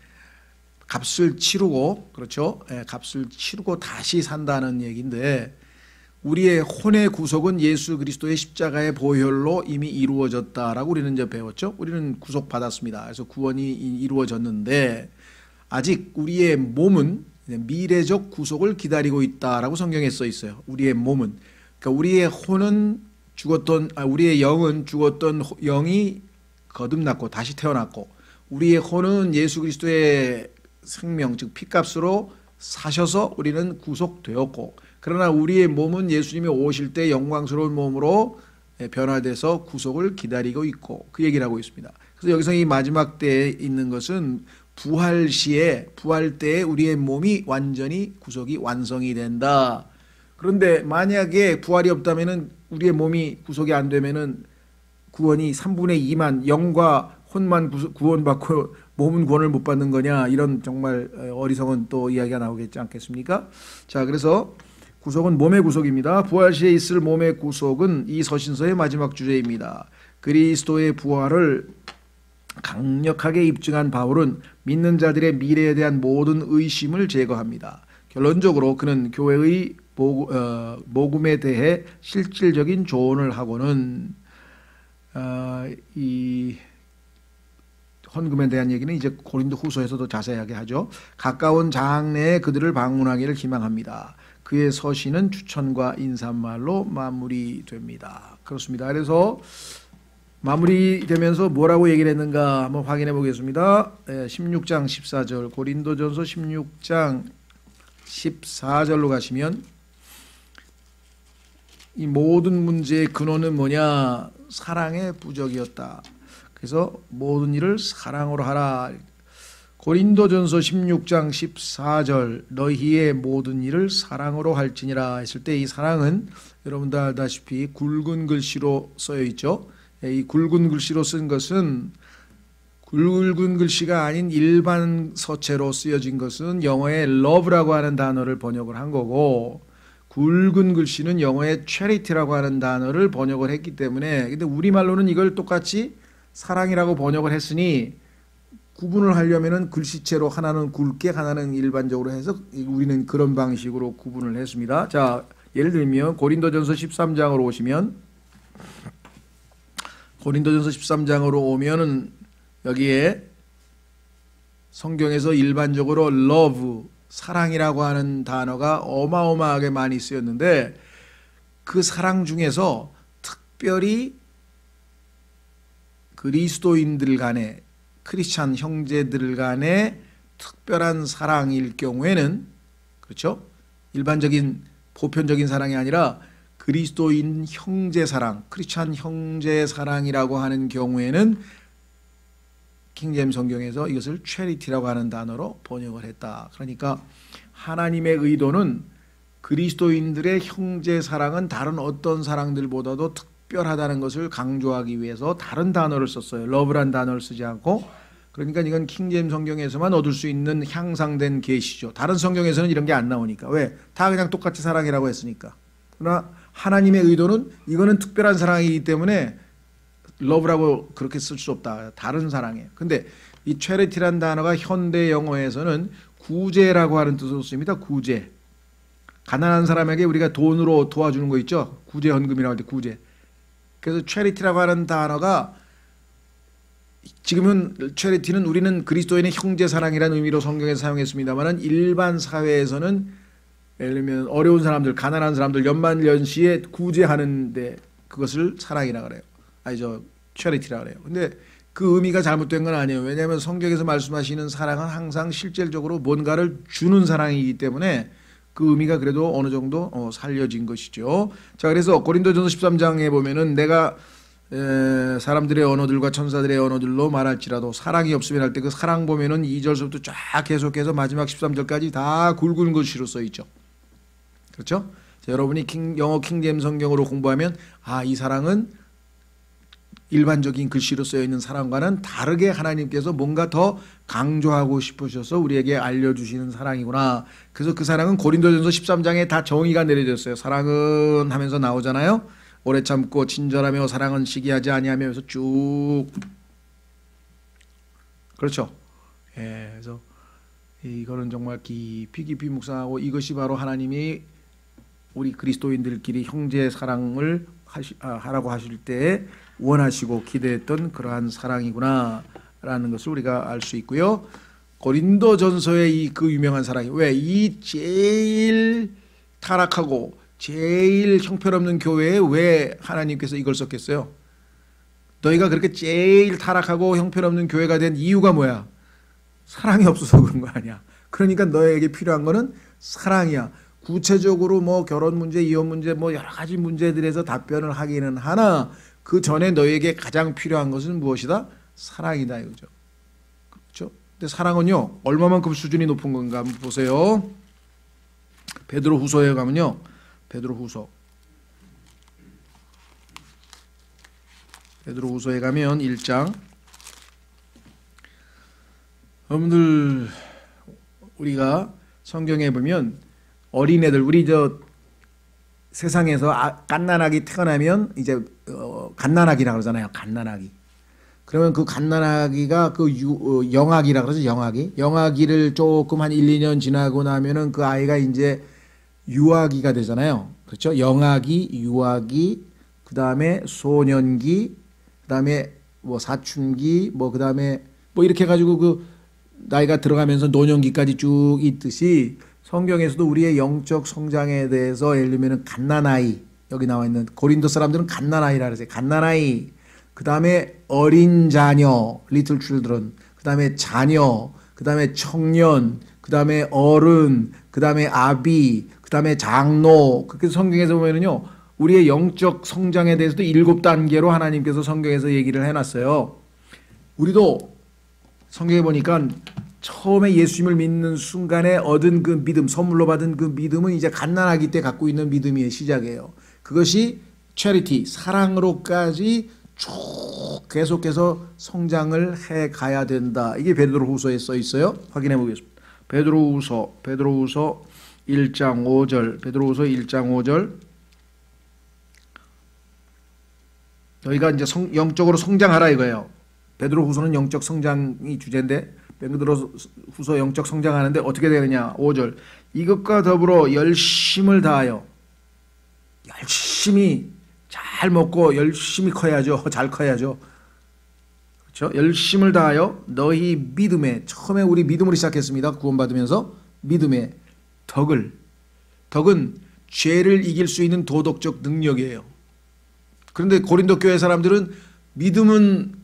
값을 치르고, 그렇죠? 값을 치르고 다시 산다는 얘기인데, 우리의 혼의 구속은 예수 그리스도의 십자가의 보혈로 이미 이루어졌다라고 우리는 이제 배웠죠. 우리는 구속받았습니다. 그래서 구원이 이루어졌는데 아직 우리의 몸은 미래적 구속을 기다리고 있다라고 성경에 써 있어요. 우리의 몸은, 그러니까 우리의 혼은 우리의 영은 죽었던 영이 거듭났고 다시 태어났고, 우리의 혼은 예수 그리스도의 생명 즉 피값으로 사셔서 우리는 구속되었고, 그러나 우리의 몸은 예수님이 오실 때 영광스러운 몸으로 변화돼서 구속을 기다리고 있고, 그 얘기를 하고 있습니다. 그래서 여기서 이 마지막 때에 있는 것은 부활 때에 우리의 몸이 완전히 구속이 완성이 된다. 그런데 만약에 부활이 없다면은 우리의 몸이 구속이 안 되면은 구원이 3분의 2만 영과 혼만 구원받고 몸은 구원을 못 받는 거냐, 이런 정말 어리석은 또 이야기가 나오겠지 않겠습니까? 자, 그래서 구속은 몸의 구속입니다. 부활 시에 있을 몸의 구속은 이 서신서의 마지막 주제입니다. 그리스도의 부활을 강력하게 입증한 바울은 믿는 자들의 미래에 대한 모든 의심을 제거합니다. 결론적으로 그는 교회의 복음에 대해 실질적인 조언을 하고는 이 헌금에 대한 얘기는 이제 고린도 후서에서도 자세하게 하죠. 가까운 장래에 그들을 방문하기를 희망합니다. 그의 서신은 추천과 인사말로 마무리됩니다. 그렇습니다. 그래서 마무리되면서 뭐라고 얘기를 했는가 한번 확인해 보겠습니다. 16장 14절, 고린도전서 16장 14절로 가시면 이 모든 문제의 근원은 뭐냐? 사랑의 부족이었다. 그래서 모든 일을 사랑으로 하라. 고린도전서 16장 14절, 너희의 모든 일을 사랑으로 할지니라 했을 때 이 사랑은 여러분도 알다시피 굵은 글씨로 써여 있죠. 이 굵은 글씨로 쓴 것은 굵은 글씨가 아닌 일반 서체로 쓰여진 것은 영어의 love라고 하는 단어를 번역을 한 거고, 굵은 글씨는 영어의 charity라고 하는 단어를 번역을 했기 때문에, 근데 우리말로는 이걸 똑같이 사랑이라고 번역을 했으니 구분을 하려면은 글씨체로 하나는 굵게 하나는 일반적으로 해서 우리는 그런 방식으로 구분을 했습니다. 자, 예를 들면 고린도전서 13장으로 오시면, 고린도전서 13장으로 오면은 여기에 성경에서 일반적으로 love, 사랑이라고 하는 단어가 어마어마하게 많이 쓰였는데, 그 사랑 중에서 특별히 그리스도인들 간에, 크리스찬 형제들 간의 특별한 사랑일 경우에는, 그렇죠? 일반적인 보편적인 사랑이 아니라 그리스도인 형제 사랑, 크리스찬 형제 사랑이라고 하는 경우에는 킹제임스 성경에서 이것을 charity라고 하는 단어로 번역을 했다. 그러니까 하나님의 의도는 그리스도인들의 형제 사랑은 다른 어떤 사랑들보다도 특별하다는 것을 강조하기 위해서 다른 단어를 썼어요. 러브란 단어를 쓰지 않고. 그러니까 이건 킹제임 성경에서만 얻을 수 있는 향상된 계시죠. 다른 성경에서는 이런 게 안 나오니까. 왜? 다 그냥 똑같이 사랑이라고 했으니까. 그러나 하나님의 의도는 이거는 특별한 사랑이기 때문에 러브라고 그렇게 쓸 수 없다. 다른 사랑이에요. 근데 이 charity란 단어가 현대 영어에서는 구제라고 하는 뜻으로 씁니다. 구제. 가난한 사람에게 우리가 돈으로 도와주는 거 있죠. 구제 헌금이라고 할 때 구제. 그래서 charity라고 하는 단어가 지금은 charity는 우리는 그리스도인의 형제 사랑이라는 의미로 성경에서 사용했습니다만 일반 사회에서는 예를 들면 어려운 사람들, 가난한 사람들 연말연시에 구제하는데 그것을 사랑이라고 그래요. charity라고 그래요. 근데 그 의미가 잘못된 건 아니에요. 왜냐하면 성경에서 말씀하시는 사랑은 항상 실질적으로 뭔가를 주는 사랑이기 때문에 그 의미가 그래도 어느 정도 살려진 것이죠. 자, 그래서 고린도전서 13장에 보면은 내가 사람들의 언어들과 천사들의 언어들로 말할지라도 사랑이 없으면 할 때 그 사랑 보면은 2절부터 쫙 계속해서 마지막 13절까지 다 굵은 글씨로 써 있죠. 그렇죠? 자, 여러분이 영어 킹제임 성경으로 공부하면 이 사랑은 일반적인 글씨로 쓰여 있는 사랑과는 다르게 하나님께서 뭔가 더 강조하고 싶으셔서 우리에게 알려주시는 사랑이구나. 그래서 그 사랑은 고린도전서 13장에 다 정의가 내려졌어요. 사랑은 하면서 나오잖아요. 오래 참고 친절하며 사랑은 시기하지 아니하면서 쭉. 그렇죠. 그래서 이거는 정말 깊이 묵상하고 이것이 바로 하나님이 우리 그리스도인들끼리 형제 사랑을 하라고 하실 때 원하시고 기대했던 그러한 사랑이구나 라는 것을 우리가 알 수 있고요. 고린도전서의 그 유명한 사랑이 왜 이 제일 타락하고 제일 형편없는 교회에 왜 하나님께서 이걸 썼겠어요? 너희가 그렇게 제일 타락하고 형편없는 교회가 된 이유가 뭐야? 사랑이 없어서 그런 거 아니야. 그러니까 너에게 필요한 거는 사랑이야. 구체적으로 뭐 결혼 문제, 이혼 문제, 뭐 여러 가지 문제들에서 답변을 하기는 하나 그 전에 너에게 가장 필요한 것은 무엇이다? 사랑이다 이거죠. 그렇죠? 근데 사랑은요 얼마만큼 수준이 높은 건가 한번 보세요. 베드로후서에 가면요, 베드로후서에 가면 1장. 여러분들 우리가 성경에 보면 어린애들 우리 세상에서 갓난아기 태어나면 이제 갓난아기라 그러잖아요. 갓난아기. 그러면 그 갓난아기가 영아기라 그러죠. 영아기를 조금 한 1, 2년 지나고 나면은 그 아이가 이제 유아기가 되잖아요. 그렇죠? 영아기, 유아기, 그다음에 소년기, 그다음에 뭐 사춘기, 그다음에 이렇게 해 가지고 그 나이가 들어가면서 노년기까지 쭉 있듯이 성경에서도 우리의 영적 성장에 대해서 예를 들면 갓난아이, 여기 나와 있는 고린도 사람들은 갓난아이라 그러세요. 갓난아이, 그 다음에 어린 자녀, little children, 그 다음에 자녀, 그 다음에 청년, 그 다음에 어른, 그 다음에 아비, 그 다음에 장로. 그렇게 성경에서 보면은요, 우리의 영적 성장에 대해서도 7단계로 하나님께서 성경에서 얘기를 해놨어요. 우리도 성경에 보니까 처음에 예수님을 믿는 순간에 얻은 그 믿음, 선물로 받은 그 믿음은 이제 갓난아기 때 갖고 있는 믿음의 시작이에요. 그것이 charity, 사랑으로까지 쭉 계속해서 성장을 해 가야 된다. 이게 베드로후서에 써 있어요. 확인해 보겠습니다. 베드로후서 1장 5절, 베드로후서 1장 5절. 너희가 이제 영적으로 성장하라 이거예요. 베드로후서는 영적 성장이 주제인데 베드로후서 영적 성장하는데 어떻게 되느냐? 5절. 이것과 더불어 열심을 다하여, 열심히 잘 먹고 열심히 커야죠. 잘 커야죠. 그렇죠? 열심을 다하여 너희 믿음에, 처음에 우리 믿음으로 시작했습니다. 구원받으면서 믿음의 덕은 죄를 이길 수 있는 도덕적 능력이에요. 그런데 고린도 교회 사람들은 믿음은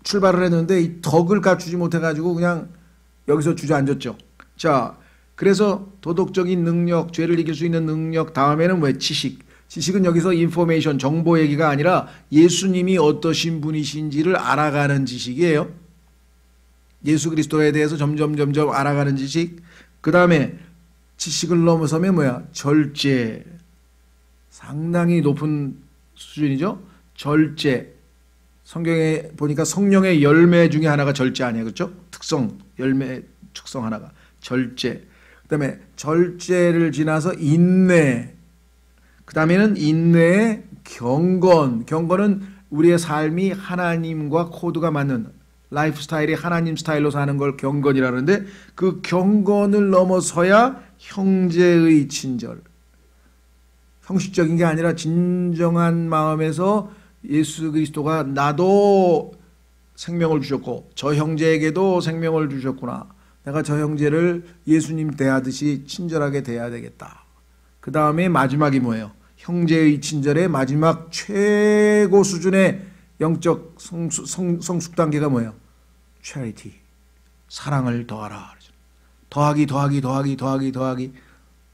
출발을 했는데 이 덕을 갖추지 못해가지고 그냥 여기서 주저앉았죠. 자, 그래서 도덕적인 능력, 죄를 이길 수 있는 능력 다음에는 왜 지식은 여기서 인포메이션, 정보 얘기가 아니라 예수님이 어떠신 분이신지를 알아가는 지식이에요. 예수 그리스도에 대해서 점점 알아가는 지식. 그 다음에 지식을 넘어서면 뭐야? 절제. 상당히 높은 수준이죠. 절제. 성경에 보니까 성령의 열매 중에 하나가 절제 아니에요, 그렇죠? 특성, 열매 특성 하나가 절제. 그다음에 절제를 지나서 인내. 그다음에는 인내의 경건. 경건은 우리의 삶이 하나님과 코드가 맞는 라이프 스타일이 하나님 스타일로 사는 걸 경건이라 그러는데, 그 경건을 넘어서야 형제의 친절. 형식적인 게 아니라 진정한 마음에서 예수 그리스도가 나도 생명을 주셨고 저 형제에게도 생명을 주셨구나. 내가 저 형제를 예수님 대하듯이 친절하게 대해야 되겠다. 그 다음에 마지막이 뭐예요? 형제의 친절의 마지막 최고 수준의 영적 성숙 단계가 뭐예요? charity. 사랑을 더하라. 더하기 더하기 더하기 더하기 더하기.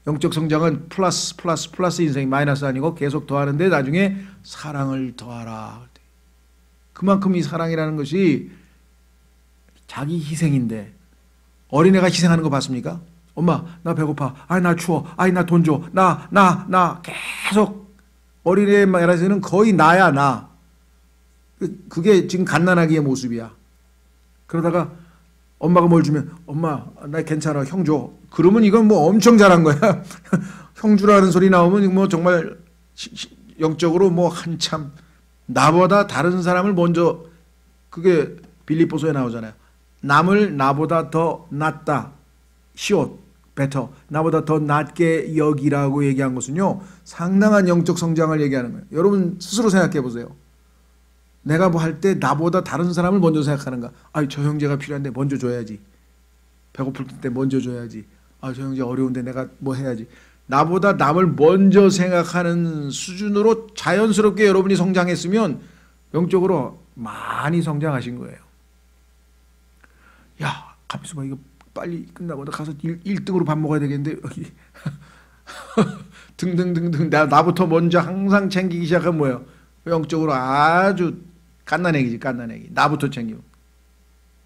영적 성장은 플러스 인생이 마이너스 아니고 계속 더하는데 나중에 사랑을 더하라. 그만큼 이 사랑이라는 것이 자기 희생인데, 어린애가 희생하는 거 봤습니까? 엄마 나 배고파, 아이 나 추워, 아이 나 돈 줘, 나 계속 어린애 말에서는 거의 나야 나. 그게 지금 갓난아기의 모습이야. 그러다가 엄마가 뭘 주면 엄마 나 괜찮아 형 줘. 그러면 이건 뭐 엄청 잘한 거야. 형 주라는 소리 나오면 뭐 정말 영적으로 뭐 한참 나보다 다른 사람을 먼저, 그게 빌립보서에 나오잖아요. 남을 나보다 더 낫다. 시옷, better. 나보다 더 낫게 여기라고 얘기한 것은요, 상당한 영적 성장을 얘기하는 거예요. 여러분 스스로 생각해 보세요. 내가 뭐 할 때 나보다 다른 사람을 먼저 생각하는가? 아, 저 형제가 필요한데 먼저 줘야지. 배고플 때 먼저 줘야지. 아, 저 형제 어려운데 내가 뭐 해야지. 나보다 남을 먼저 생각하는 수준으로 자연스럽게 여러분이 성장했으면 영적으로 많이 성장하신 거예요. 야, 가만있어 봐. 이거 빨리 끝나고 나 가서 1등으로 밥 먹어야 되겠는데 여기 등등등등 나부터 먼저 항상 챙기기 시작하면 뭐예요? 영적으로 아주 갓난애기지, 갓난애기. 나부터 챙기고.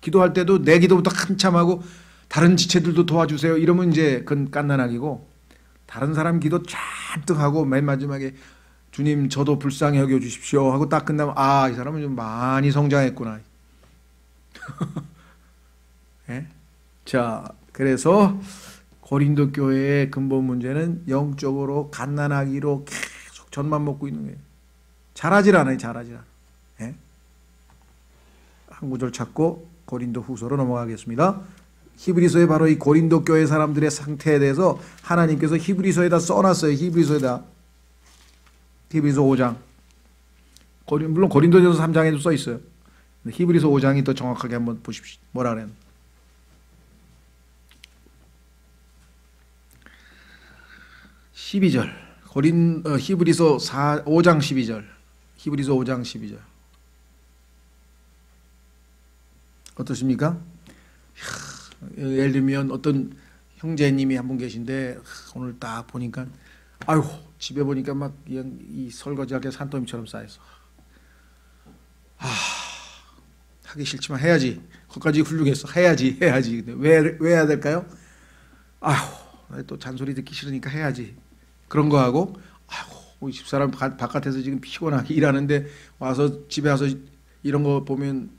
기도할 때도 내 기도부터 한참 하고 다른 지체들도 도와주세요 이러면 이제 그건 갓난아기고, 다른 사람 기도 잔뜩 하고 맨 마지막에 주님 저도 불쌍히 여겨주십시오 하고 딱 끝나면 아, 이 사람은 좀 많이 성장했구나. 네? 자, 그래서 고린도 교회의 근본 문제는 영적으로 갓난아기로 계속 젖만 먹고 있는 거예요. 잘하질 않아요. 잘하질 않아요. 네? 한 구절 찾고 고린도 후서로 넘어가겠습니다. 히브리서에 바로 이 고린도 교회 사람들의 상태에 대해서 하나님께서 히브리서에다 써놨어요. 히브리서 5장. 물론 고린도전서 3장에도 써 있어요. 히브리서 5장이 더 정확하게 한번 보십시오. 뭐라 그래요? 히브리서 5장 12절. 히브리서 5장 12절. 어떠십니까? 예를 들면 어떤 형제님이 한 분 계신데 오늘 딱 보니까 아이고 집에 보니까 막 이 설거지하게 산더미처럼 쌓여서 하기 싫지만 해야지. 거기까지 훌륭했어. 해야지. 근데 왜 해야 될까요? 아휴 또 잔소리 듣기 싫으니까 해야지. 그런 거 하고 아이고 집사람 바깥에서 지금 피곤하게 일하는데 와서 집에 와서 이런 거 보면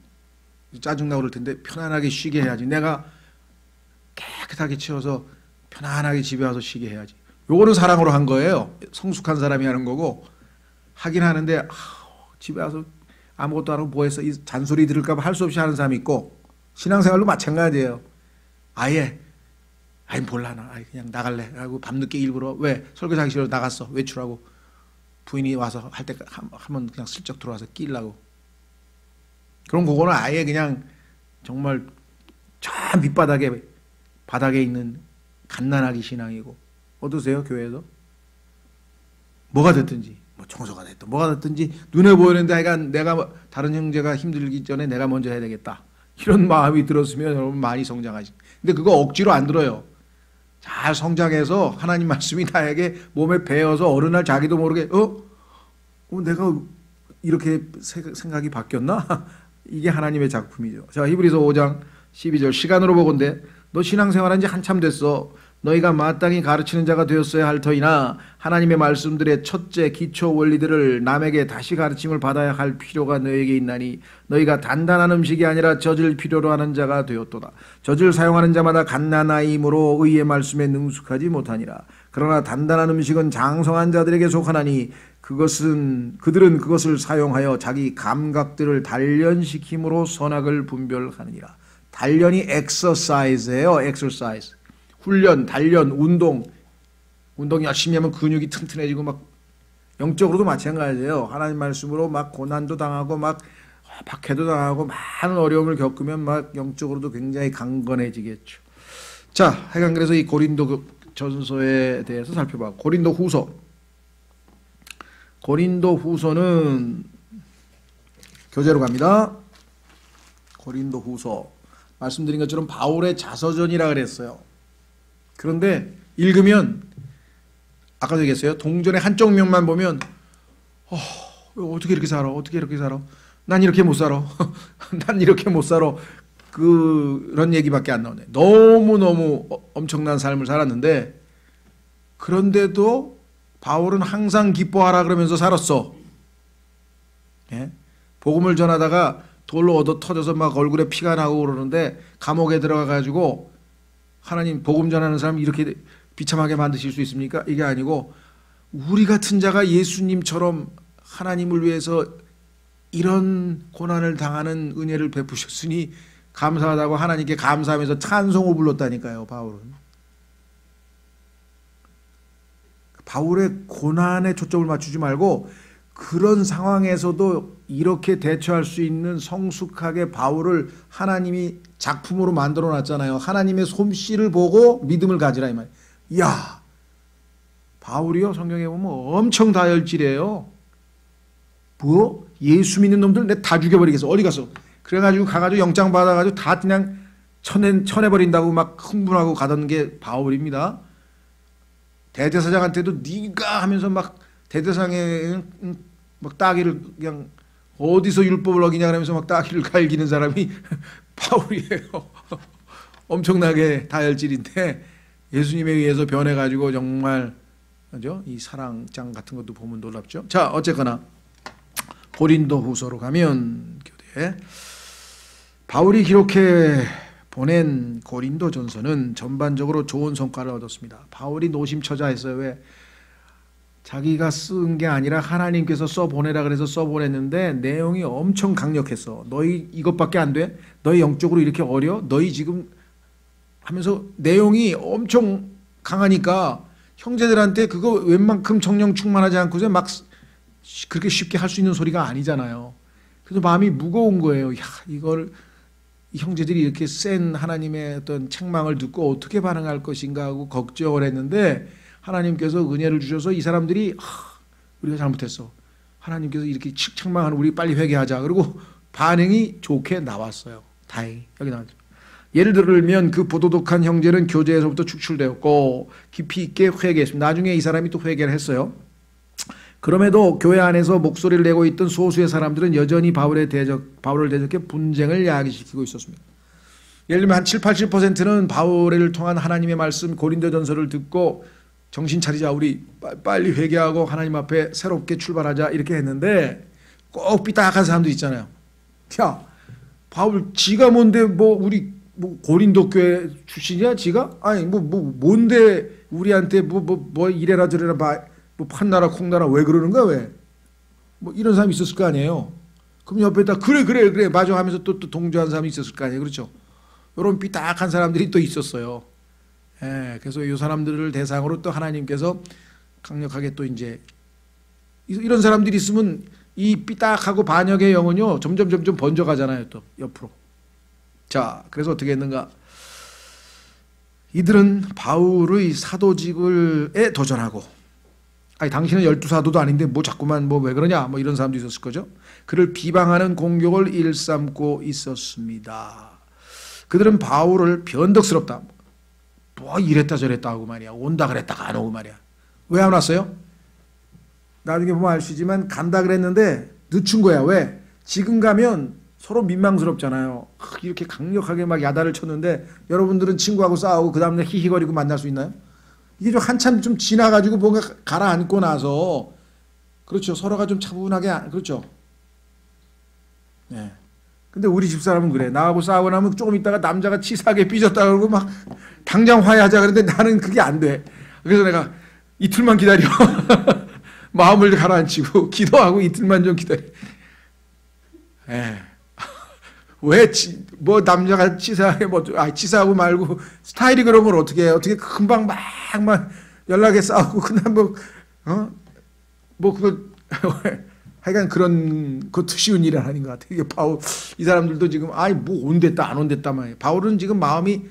짜증나고 그럴 텐데 편안하게 쉬게 해야지. 내가 깨끗하게 치워서 편안하게 집에 와서 쉬게 해야지. 요거는 사랑으로 한 거예요. 성숙한 사람이 하는 거고. 하긴 하는데 집에 와서 아무것도 안 하고 뭐 했어? 이 잔소리 들을까 봐 할 수 없이 하는 사람이 있고, 신앙생활도 마찬가지예요. 아예 몰라 그냥 나갈래 하고 밤늦게 일부러 왜 설거지하기 싫어 나갔어 외출하고 부인이 와서 할 때 한번 그냥 슬쩍 들어와서 끼려고. 그럼 그거는 아예 그냥 정말 저 바닥에 있는 갓난아기 신앙이고. 어떠세요? 교회에서 뭐가 됐든지 뭐 청소가 됐든 뭐가 됐든지 눈에 보이는데 하여간 내가 다른 형제가 힘들기 전에 내가 먼저 해야 되겠다 이런 마음이 들었으면 여러분 많이 성장하지. 근데 그거 억지로 안 들어요. 잘 성장해서 하나님 말씀이 나에게 몸에 배어서 어느 날 자기도 모르게 내가 이렇게 생각이 바뀌었나? 이게 하나님의 작품이죠. 자, 히브리서 5장 12절. 시간으로 보건대 너 신앙생활한 지 한참 됐어. 너희가 마땅히 가르치는 자가 되었어야 할 터이나 하나님의 말씀들의 첫째 기초 원리들을 남에게 다시 가르침을 받아야 할 필요가 너희에게 있나니 너희가 단단한 음식이 아니라 젖을 필요로 하는 자가 되었도다. 젖을 사용하는 자마다 갓난아이므로 의의 말씀에 능숙하지 못하니라. 그러나 단단한 음식은 장성한 자들에게 속하나니 그들은 그것을 사용하여 자기 감각들을 단련시킴으로 선악을 분별하느니라. 단련이 exercise예요. exercise. 훈련, 단련, 운동 열심히 하면 근육이 튼튼해지고 막 영적으로도 마찬가지예요. 하나님 말씀으로 막 고난도 당하고 막 박해도 당하고 많은 어려움을 겪으면 막 영적으로도 굉장히 강건해지겠죠. 자, 하여간 그래서 이 고린도 전서에 대해서 살펴봐. 고린도 후서는 교재로 갑니다. 고린도 후서. 말씀드린 것처럼 바울의 자서전이라 그랬어요. 그런데 읽으면 아까도 얘기했어요. 동전의 한쪽 면만 보면 어떻게 이렇게 살아? 어떻게 이렇게 살아? 난 이렇게 못 살아. 난 이렇게 못 살아. 그런 얘기밖에 안 나오네. 너무너무 엄청난 삶을 살았는데 그런데도 바울은 항상 기뻐하라 그러면서 살았어. 예? 복음을 전하다가 돌로 얻어 터져서 막 얼굴에 피가 나고 그러는데 감옥에 들어가가지고 하나님 복음 전하는 사람 이렇게 비참하게 만드실 수 있습니까? 이게 아니고 우리 같은 자가 예수님처럼 하나님을 위해서 이런 고난을 당하는 은혜를 베푸셨으니 감사하다고 하나님께 감사하면서 찬송을 불렀다니까요. 바울의 고난에 초점을 맞추지 말고 그런 상황에서도 이렇게 대처할 수 있는 성숙하게 바울을 하나님이 작품으로 만들어 놨잖아요. 하나님의 솜씨를 보고 믿음을 가지라 이 말. 이야, 바울이요 성경에 보면 엄청 다혈질이에요. 뭐 예수 믿는 놈들 내 다 죽여버리겠어. 어디 가서 그래가지고 가가지고 영장 받아가지고 다 그냥 쳐내버린다고 막 흥분하고 가던 게 바울입니다. 대제사장한테도 네가 하면서 막 대제사장에 막 따귀를 그냥 어디서 율법을 어기냐 그러면서 막 따귀를 갈기는 사람이 바울이에요. 엄청나게 다혈질인데 예수님에 의해서 변해가지고 정말 그죠? 이 사랑장 같은 것도 보면 놀랍죠. 자, 어쨌거나 고린도 후서로 가면 교대 바울이 기록해 보낸 고린도 전서는 전반적으로 좋은 성과를 얻었습니다. 바울이 노심초사했어요. 왜? 자기가 쓴 게 아니라 하나님께서 써보내라 그래서 써보냈는데 내용이 엄청 강력했어. 너희 이것밖에 안 돼? 너희 영적으로 이렇게 어려? 너희 지금 하면서 내용이 엄청 강하니까 형제들한테 그거 웬만큼 정령 충만하지 않고서 막 그렇게 쉽게 할 수 있는 소리가 아니잖아요. 그래서 마음이 무거운 거예요. 야, 이걸 형제들이 이렇게 센 하나님의 어떤 책망을 듣고 어떻게 반응할 것인가 하고 걱정을 했는데 하나님께서 은혜를 주셔서 이 사람들이 우리가 잘못했어. 하나님께서 이렇게 책망하는 우리 빨리 회개하자. 그리고 반응이 좋게 나왔어요. 다행히 여기 나왔죠. 예를 들면 그 부도덕한 형제는 교제에서부터 축출되었고 깊이 있게 회개했습니다. 나중에 이 사람이 또 회개를 했어요. 그럼에도 교회 안에서 목소리를 내고 있던 소수의 사람들은 여전히 바울을 대적해 분쟁을 야기시키고 있었습니다. 예를 들면 한 7, 80%는 바울을 통한 하나님의 말씀 고린도전서를 듣고 정신 차리자, 우리 빨리 회개하고 하나님 앞에 새롭게 출발하자 이렇게 했는데 꼭 삐딱한 사람도 있잖아요. 야, 바울 지가 뭔데 우리 고린도 교회 출신이야 지가? 아니 뭔데 우리한테 뭐 이래라 저래라 판나라 콩나라 왜 그러는 거야 왜? 이런 사람이 있었을 거 아니에요. 그럼 옆에다 그래 맞아 하면서 또 동조한 사람이 있었을 거 아니에요. 그렇죠? 이런 삐딱한 사람들이 또 있었어요. 예, 그래서 이 사람들을 대상으로 또 하나님께서 강력하게 또 이제 이런 사람들이 있으면 이 삐딱하고 반역의 영은요 점점 번져가잖아요. 또 옆으로. 자, 그래서 어떻게 했는가? 이들은 바울의 사도직에 도전하고, 아니 당신은 12사도도 아닌데 자꾸만 왜 그러냐 이런 사람도 있었을 거죠. 그를 비방하는 공격을 일삼고 있었습니다. 그들은 바울을 변덕스럽다, 이랬다 저랬다 하고 말이야, 온다 그랬다가 안 오고 말이야. 왜 안 왔어요? 나중에 보면 아시지만 간다 그랬는데 늦춘 거야. 왜? 지금 가면 서로 민망스럽잖아요. 이렇게 강력하게 막 야단을 쳤는데 여러분들은 친구하고 싸우고 그 다음날 히히거리고 만날 수 있나요? 이게 좀 한참 좀 지나가지고 뭔가 가라앉고 나서 그렇죠. 서로가 좀 차분하게 그렇죠. 네. 근데 우리 집사람은 그래. 나하고 싸우고 나면 조금 있다가 남자가 치사하게 삐졌다 그러고 막 당장 화해하자 그러는데 나는 그게 안 돼. 그래서 내가 이틀만 기다려. 마음을 가라앉히고 기도하고 이틀만 좀 기다려. 예. 왜, 뭐, 남자가 치사하게, 치사하고 말고, 스타일이 그러면 어떻게 해? 어떻게 금방 막 연락에 싸우고, 그냥 그거, 하여간 그것도 쉬운 일은 아닌 것 같아요. 이게 이 사람들도 지금, 뭐 온댔다, 안 온댔다 말이에요. 바울은 지금 마음이,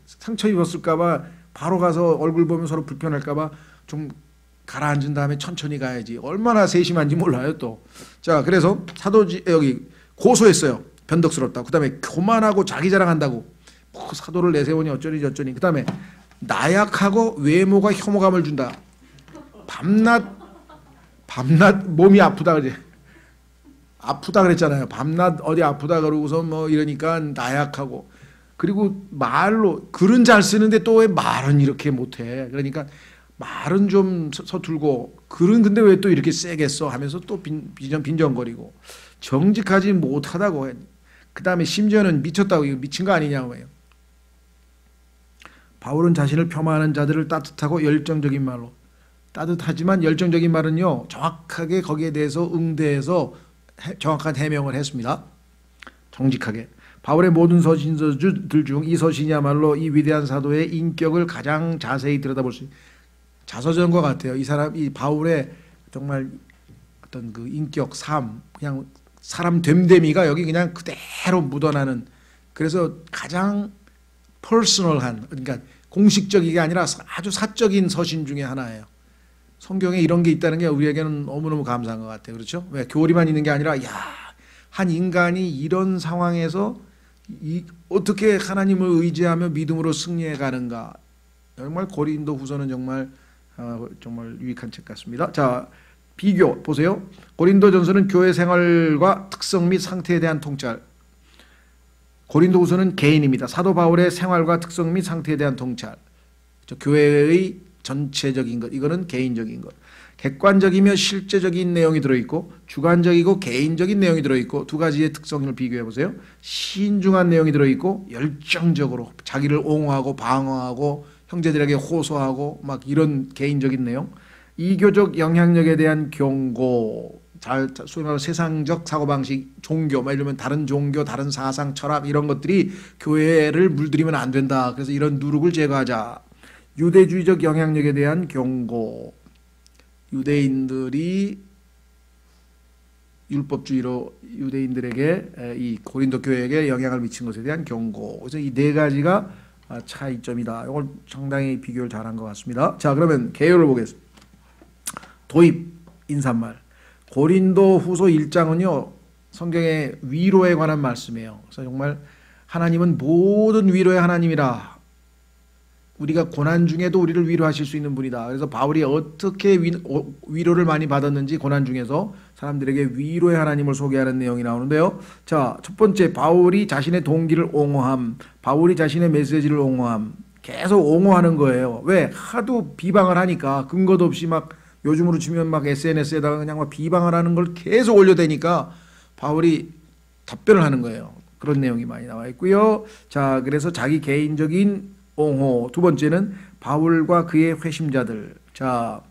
상처 입었을까봐, 바로 가서 얼굴 보면 서로 불편할까봐 좀 가라앉은 다음에 천천히 가야지. 얼마나 세심한지 몰라요, 또. 자, 그래서 여기 고소했어요. 변덕스럽다. 그 다음에 교만하고 자기 자랑한다고. 뭐 사도를 내세우니 어쩌니 저쩌니. 그 다음에 나약하고 외모가 혐오감을 준다. 밤낮 몸이 아프다 그러지. 아프다 그랬잖아요. 밤낮 어디 아프다 그러고서 뭐 이러니까 나약하고. 그리고 말로 글은 잘 쓰는데 또 왜 말은 이렇게 못해. 그러니까 말은 좀 서툴고 글은 근데 왜 또 이렇게 세게 써 하면서 또 빈정거리고 정직하지 못하다고. 그 다음에 심지어는 미쳤다고. 이거 미친 거 아니냐고 해요. 바울은 자신을 폄하하는 자들을 따뜻하고 열정적인 말로, 따뜻하지만 열정적인 말은요 정확하게 거기에 대해서 응대해서 정확한 해명을 했습니다. 정직하게. 바울의 모든 서신서들 중 이 서신이야말로 이 위대한 사도의 인격을 가장 자세히 들여다볼 수 있는 자서전과 같아요. 이 바울의 정말 어떤 그 인격, 삶, 그냥 사람 됨됨이가 여기 그냥 그대로 묻어나는, 그래서 가장 퍼스널한, 그러니까 공식적인 게 아니라 아주 사적인 서신 중에 하나예요. 성경에 이런 게 있다는 게 우리에게는 너무너무 감사한 것 같아요. 그렇죠? 왜 교리만 있는 게 아니라 한 인간이 이런 상황에서 어떻게 하나님을 의지하며 믿음으로 승리해 가는가. 정말 고린도 후서는 정말 유익한 책 같습니다. 자, 비교 보세요. 고린도전서는 교회 생활과 특성 및 상태에 대한 통찰. 고린도후서는 개인입니다. 사도 바울의 생활과 특성 및 상태에 대한 통찰. 교회의 전체적인 것, 이거는 개인적인 것. 객관적이며 실제적인 내용이 들어있고 주관적이고 개인적인 내용이 들어있고 두 가지의 특성을 비교해 보세요. 신중한 내용이 들어있고 열정적으로 자기를 옹호하고 방어하고 형제들에게 호소하고 막 이런 개인적인 내용. 이교적 영향력에 대한 경고, 소위 말하는 세상적 사고방식, 종교, 이러면 다른 종교, 다른 사상, 철학 이런 것들이 교회를 물들이면 안 된다. 그래서 이런 누룩을 제거하자. 유대주의적 영향력에 대한 경고. 유대인들이 율법주의로 유대인들에게 이 고린도 교회에게 영향을 미친 것에 대한 경고. 그래서 이 네 가지가 차이점이다. 이걸 상당히 비교를 잘한 것 같습니다. 자, 그러면 개요를 보겠습니다. 도입, 인사말. 고린도 후서 1장은요, 성경의 위로에 관한 말씀이에요. 그래서 정말 하나님은 모든 위로의 하나님이라. 우리가 고난 중에도 우리를 위로하실 수 있는 분이다. 그래서 바울이 어떻게 위로를 많이 받았는지 고난 중에서 사람들에게 위로의 하나님을 소개하는 내용이 나오는데요. 자, 첫 번째, 바울이 자신의 동기를 옹호함. 바울이 자신의 메시지를 옹호함. 계속 옹호하는 거예요. 왜? 하도 비방을 하니까 근거도 없이 막 요즘으로 치면 막 SNS에다가 그냥 막 비방을 하는 걸 계속 올려대니까 바울이 답변을 하는 거예요. 그런 내용이 많이 나와 있고요. 자, 그래서 자기 개인적인 옹호. 두 번째는 바울과 그의 회심자들. 자,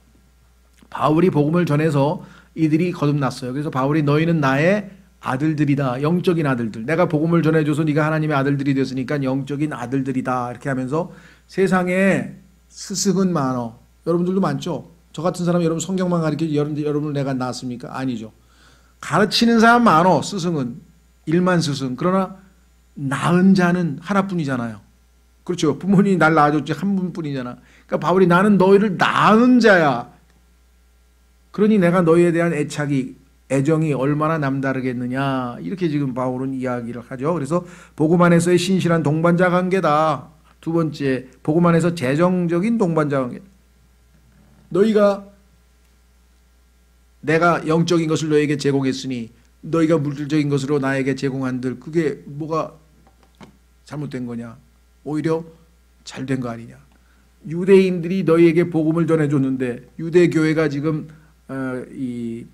바울이 복음을 전해서 이들이 거듭났어요. 그래서 바울이 너희는 나의 아들들이다. 영적인 아들들. 내가 복음을 전해줘서 네가 하나님의 아들들이 됐으니까 영적인 아들들이다. 이렇게 하면서 세상에 스승은 많어. 여러분들도 많죠? 저 같은 사람 여러분 성경만 가르쳐 여러분을 내가 낳았습니까? 아니죠. 가르치는 사람 많어. 스승은. 일만 스승. 그러나 낳은 자는 하나뿐이잖아요. 그렇죠. 부모님이 날 낳아줬지 한 분뿐이잖아. 그러니까 바울이 나는 너희를 낳은 자야. 그러니 내가 너희에 대한 애정이 얼마나 남다르겠느냐. 이렇게 지금 바울은 이야기를 하죠. 그래서 복음 안에서의 신실한 동반자 관계다. 두 번째, 복음 안에서 재정적인 동반자 관계. 너희가 내가 영적인 것을 너에게 제공했으니 너희가 물질적인 것으로 나에게 제공한들 그게 뭐가 잘못된 거냐? 오히려 잘된 거 아니냐? 유대인들이 너희에게 복음을 전해줬는데 유대교회가 지금 이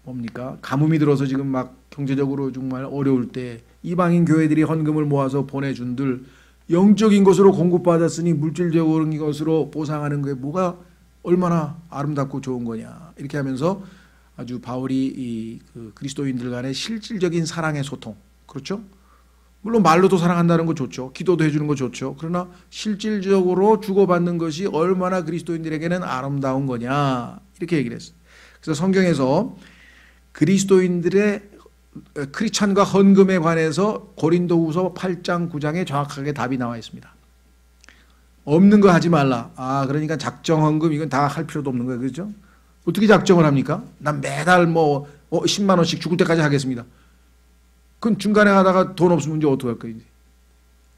뭡니까? 가뭄이 들어서 지금 막 경제적으로 정말 어려울 때 이방인 교회들이 헌금을 모아서 보내준들 영적인 것으로 공급받았으니 물질적인 것으로 보상하는 게 뭐가 얼마나 아름답고 좋은 거냐. 이렇게 하면서 아주 바울이 그 그리스도인들 간의 실질적인 사랑의 소통. 그렇죠? 물론 말로도 사랑한다는 거 좋죠. 기도도 해주는 거 좋죠. 그러나 실질적으로 주고받는 것이 얼마나 그리스도인들에게는 아름다운 거냐. 이렇게 얘기를 했어요. 그래서 성경에서 그리스도인들의 크리스찬과 헌금에 관해서 고린도후서 8장 9장에 정확하게 답이 나와 있습니다. 없는 거 하지 말라. 그러니까 작정 헌금 이건 다 할 필요도 없는 거예요. 그렇죠? 어떻게 작정을 합니까? 난 매달 10만 원씩 죽을 때까지 하겠습니다. 그건 중간에 하다가 돈 없으면 이제 어떡할 거예요?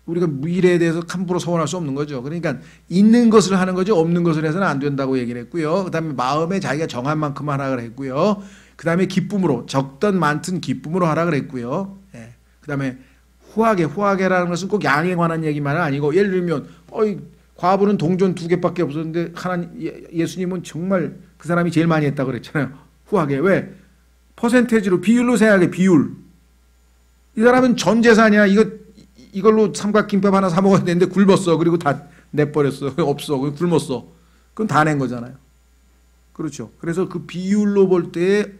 우리가 미래에 대해서 함부로 서원할 수 없는 거죠. 그러니까 있는 것을 하는 거죠. 없는 것을 해서는 안 된다고 얘기를 했고요. 그 다음에 마음에 자기가 정한 만큼 하라 그랬고요. 그 다음에 기쁨으로 적든 많든 기쁨으로 하라 그랬고요. 그 다음에 후하게라는 것은 꼭 양에 관한 얘기만은 아니고 예를 들면 과부는 동전 2개밖에 없었는데 예수님은 정말 그 사람이 제일 많이 했다고 그랬잖아요. 후하게. 왜? 퍼센테이지로 비율로 생각해. 비율. 이 사람은 전 재산이야. 이걸로 삼각김밥 하나 사 먹어야 되는데 굶었어. 그리고 다 내버렸어. 없어. 굶었어. 그건 다 낸 거잖아요. 그렇죠. 그래서 그 비율로 볼 때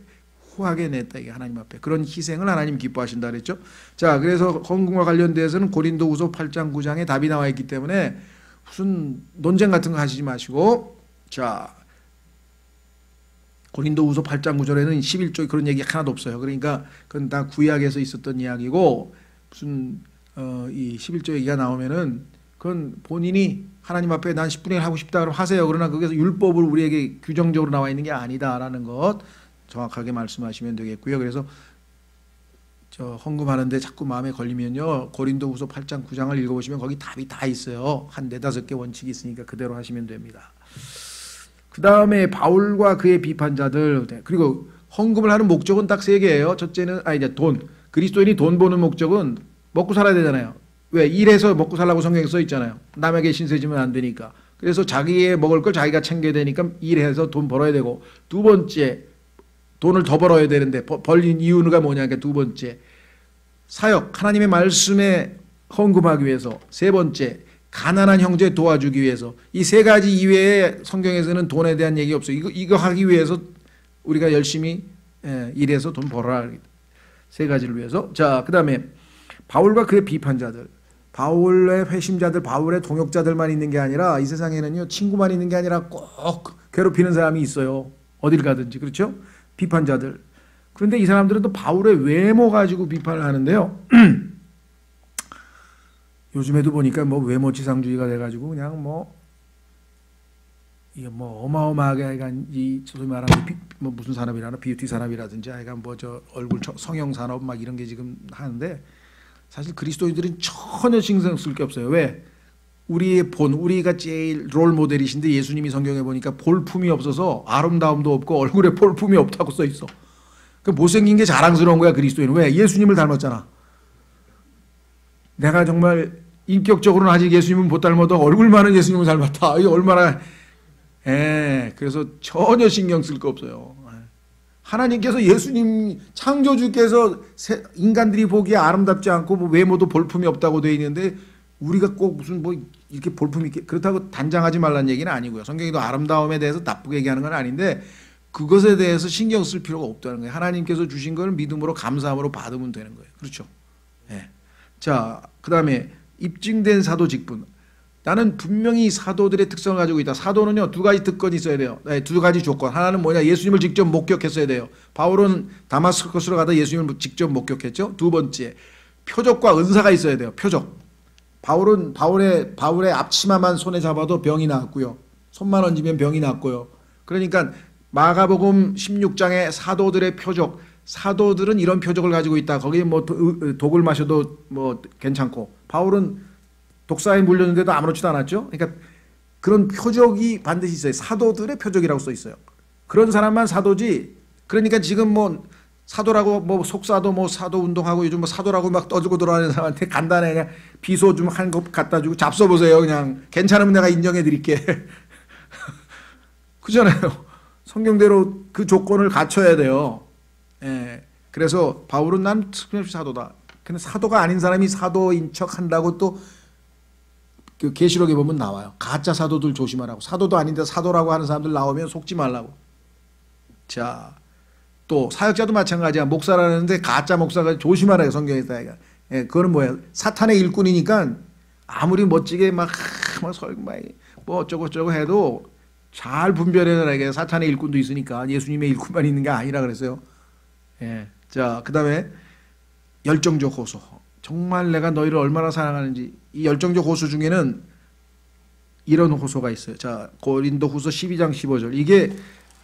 후하게 냈다. 이게 하나님 앞에. 그런 희생을 하나님 기뻐하신다 그랬죠. 자, 그래서 헌금과 관련돼서는 고린도후서 8장 9장에 답이 나와 있기 때문에 무슨 논쟁 같은 거 하시지 마시고, 자, 고린도후서 8장 9절에는 11조 그런 얘기 하나도 없어요. 그러니까 그건 다 구약에서 있었던 이야기고 무슨 이 11조 얘기가 나오면은 그건 본인이 하나님 앞에 난 10분의 1 하고 싶다 그러면 하세요. 그러나 거기서 율법을 우리에게 규정적으로 나와 있는 게 아니다라는 것 정확하게 말씀하시면 되겠고요. 그래서 헌금하는데 자꾸 마음에 걸리면요. 고린도후서 8장 9장을 읽어보시면 거기 답이 다 있어요. 한 4-5개 원칙이 있으니까 그대로 하시면 됩니다. 그 다음에 바울과 그의 비판자들, 그리고 헌금을 하는 목적은 딱 3개예요. 첫째는 이제 돈. 그리스도인이 돈 버는 목적은 먹고 살아야 되잖아요. 왜? 일해서 먹고 살라고 성경에 써 있잖아요. 남에게 신세지면 안 되니까. 그래서 자기의 먹을 걸 자기가 챙겨야 되니까 일해서 돈 벌어야 되고, 두 번째 돈을 더 벌어야 되는데 벌린 이유가 뭐냐니까 두 번째 사역, 하나님의 말씀에 헌금하기 위해서, 세 번째 가난한 형제 도와주기 위해서. 이 3가지 이외에 성경에서는 돈에 대한 얘기 없어요. 이거 하기 위해서 우리가 열심히 일해서 돈 벌어라. 3가지를 위해서. 자, 그 다음에 바울과 그의 비판자들, 바울의 회심자들, 바울의 동역자들만 있는 게 아니라 이 세상에는요 친구만 있는 게 아니라 꼭 괴롭히는 사람이 있어요. 어딜 가든지. 그렇죠? 비판자들. 그런데 이 사람들은 또 바울의 외모 가지고 비판을 하는데요. 요즘에도 보니까 외모지상주의가 돼가지고 그냥 이게 어마어마하게 이 소위 말하는 무슨 산업이라나 뷰티 산업이라든지 하여간 얼굴 성형 산업 막 이런 게 지금 하는데 사실 그리스도인들은 전혀 신경 쓸 게 없어요. 왜? 우리가 제일 롤 모델이신데 예수님이 성경에 보니까 볼품이 없어서 아름다움도 없고 얼굴에 볼품이 없다고 써 있어. 그 못생긴 게 자랑스러운 거야 그리스도인은. 왜? 예수님을 닮았잖아. 내가 정말 인격적으로는 아직 예수님은 못 닮아도 얼굴만은 예수님을 닮았다. 이게 얼마나 그래서 전혀 신경 쓸 거 없어요. 하나님께서 예수님 창조주께서 인간들이 보기에 아름답지 않고 외모도 볼품이 없다고 되어 있는데 우리가 꼭 무슨 이렇게 볼품이 있게 그렇다고 단장하지 말라는 얘기는 아니고요. 성경에도 아름다움에 대해서 나쁘게 얘기하는 건 아닌데 그것에 대해서 신경 쓸 필요가 없다는 거예요. 하나님께서 주신 걸 믿음으로 감사함으로 받으면 되는 거예요. 그렇죠? 자, 그 다음에 입증된 사도 직분. 나는 분명히 사도들의 특성을 가지고 있다. 사도는요 2가지 특권이 있어야 돼요. 2가지 조건. 하나는 뭐냐? 예수님을 직접 목격했어야 돼요. 바울은 다마스커스로 가다 예수님을 직접 목격했죠. 두 번째, 표적과 은사가 있어야 돼요. 표적. 바울은 바울의 앞치마만 손에 잡아도 병이 나았고요. 손만 얹으면 병이 났고요. 그러니까 마가복음 16장의 사도들의 표적. 사도들은 이런 표적을 가지고 있다. 거기에 독을 마셔도 괜찮고, 바울은 독사에 물렸는데도 아무렇지도 않았죠. 그러니까 그런 표적이 반드시 있어요. 사도들의 표적이라고 써 있어요. 그런 사람만 사도지. 그러니까 지금 사도라고 뭐 속사도 뭐 사도 운동하고 요즘 뭐 사도라고 막 떠들고 돌아다니는 사람한테 간단해 그냥 비소 좀 한 컵 갖다 주고 잡숴 보세요. 그냥 괜찮으면 내가 인정해 드릴게. 그잖아요. 성경대로 그 조건을 갖춰야 돼요. 예. 그래서 바울은 난 틀림없이 사도다. 근데 사도가 아닌 사람이 사도인 척 한다고 또 그 계시록에 보면 나와요. 가짜 사도들 조심하라고. 사도도 아닌데 사도라고 하는 사람들 나오면 속지 말라고. 자, 또 사역자도 마찬가지야. 목사라는데 가짜 목사가 조심하라고 성경에 있다. 예, 그거는 뭐야? 사탄의 일꾼이니까 아무리 멋지게 막 설마 뭐 어쩌고 저쩌고 해도 잘 분별해내게 사탄의 일꾼도 있으니까 예수님의 일꾼만 있는 게 아니라 그랬어요. 예. 자, 그다음에 열정적 호소. 정말 내가 너희를 얼마나 사랑하는지. 이 열정적 호소 중에는 이런 호소가 있어요. 자, 고린도후서 12장 15절. 이게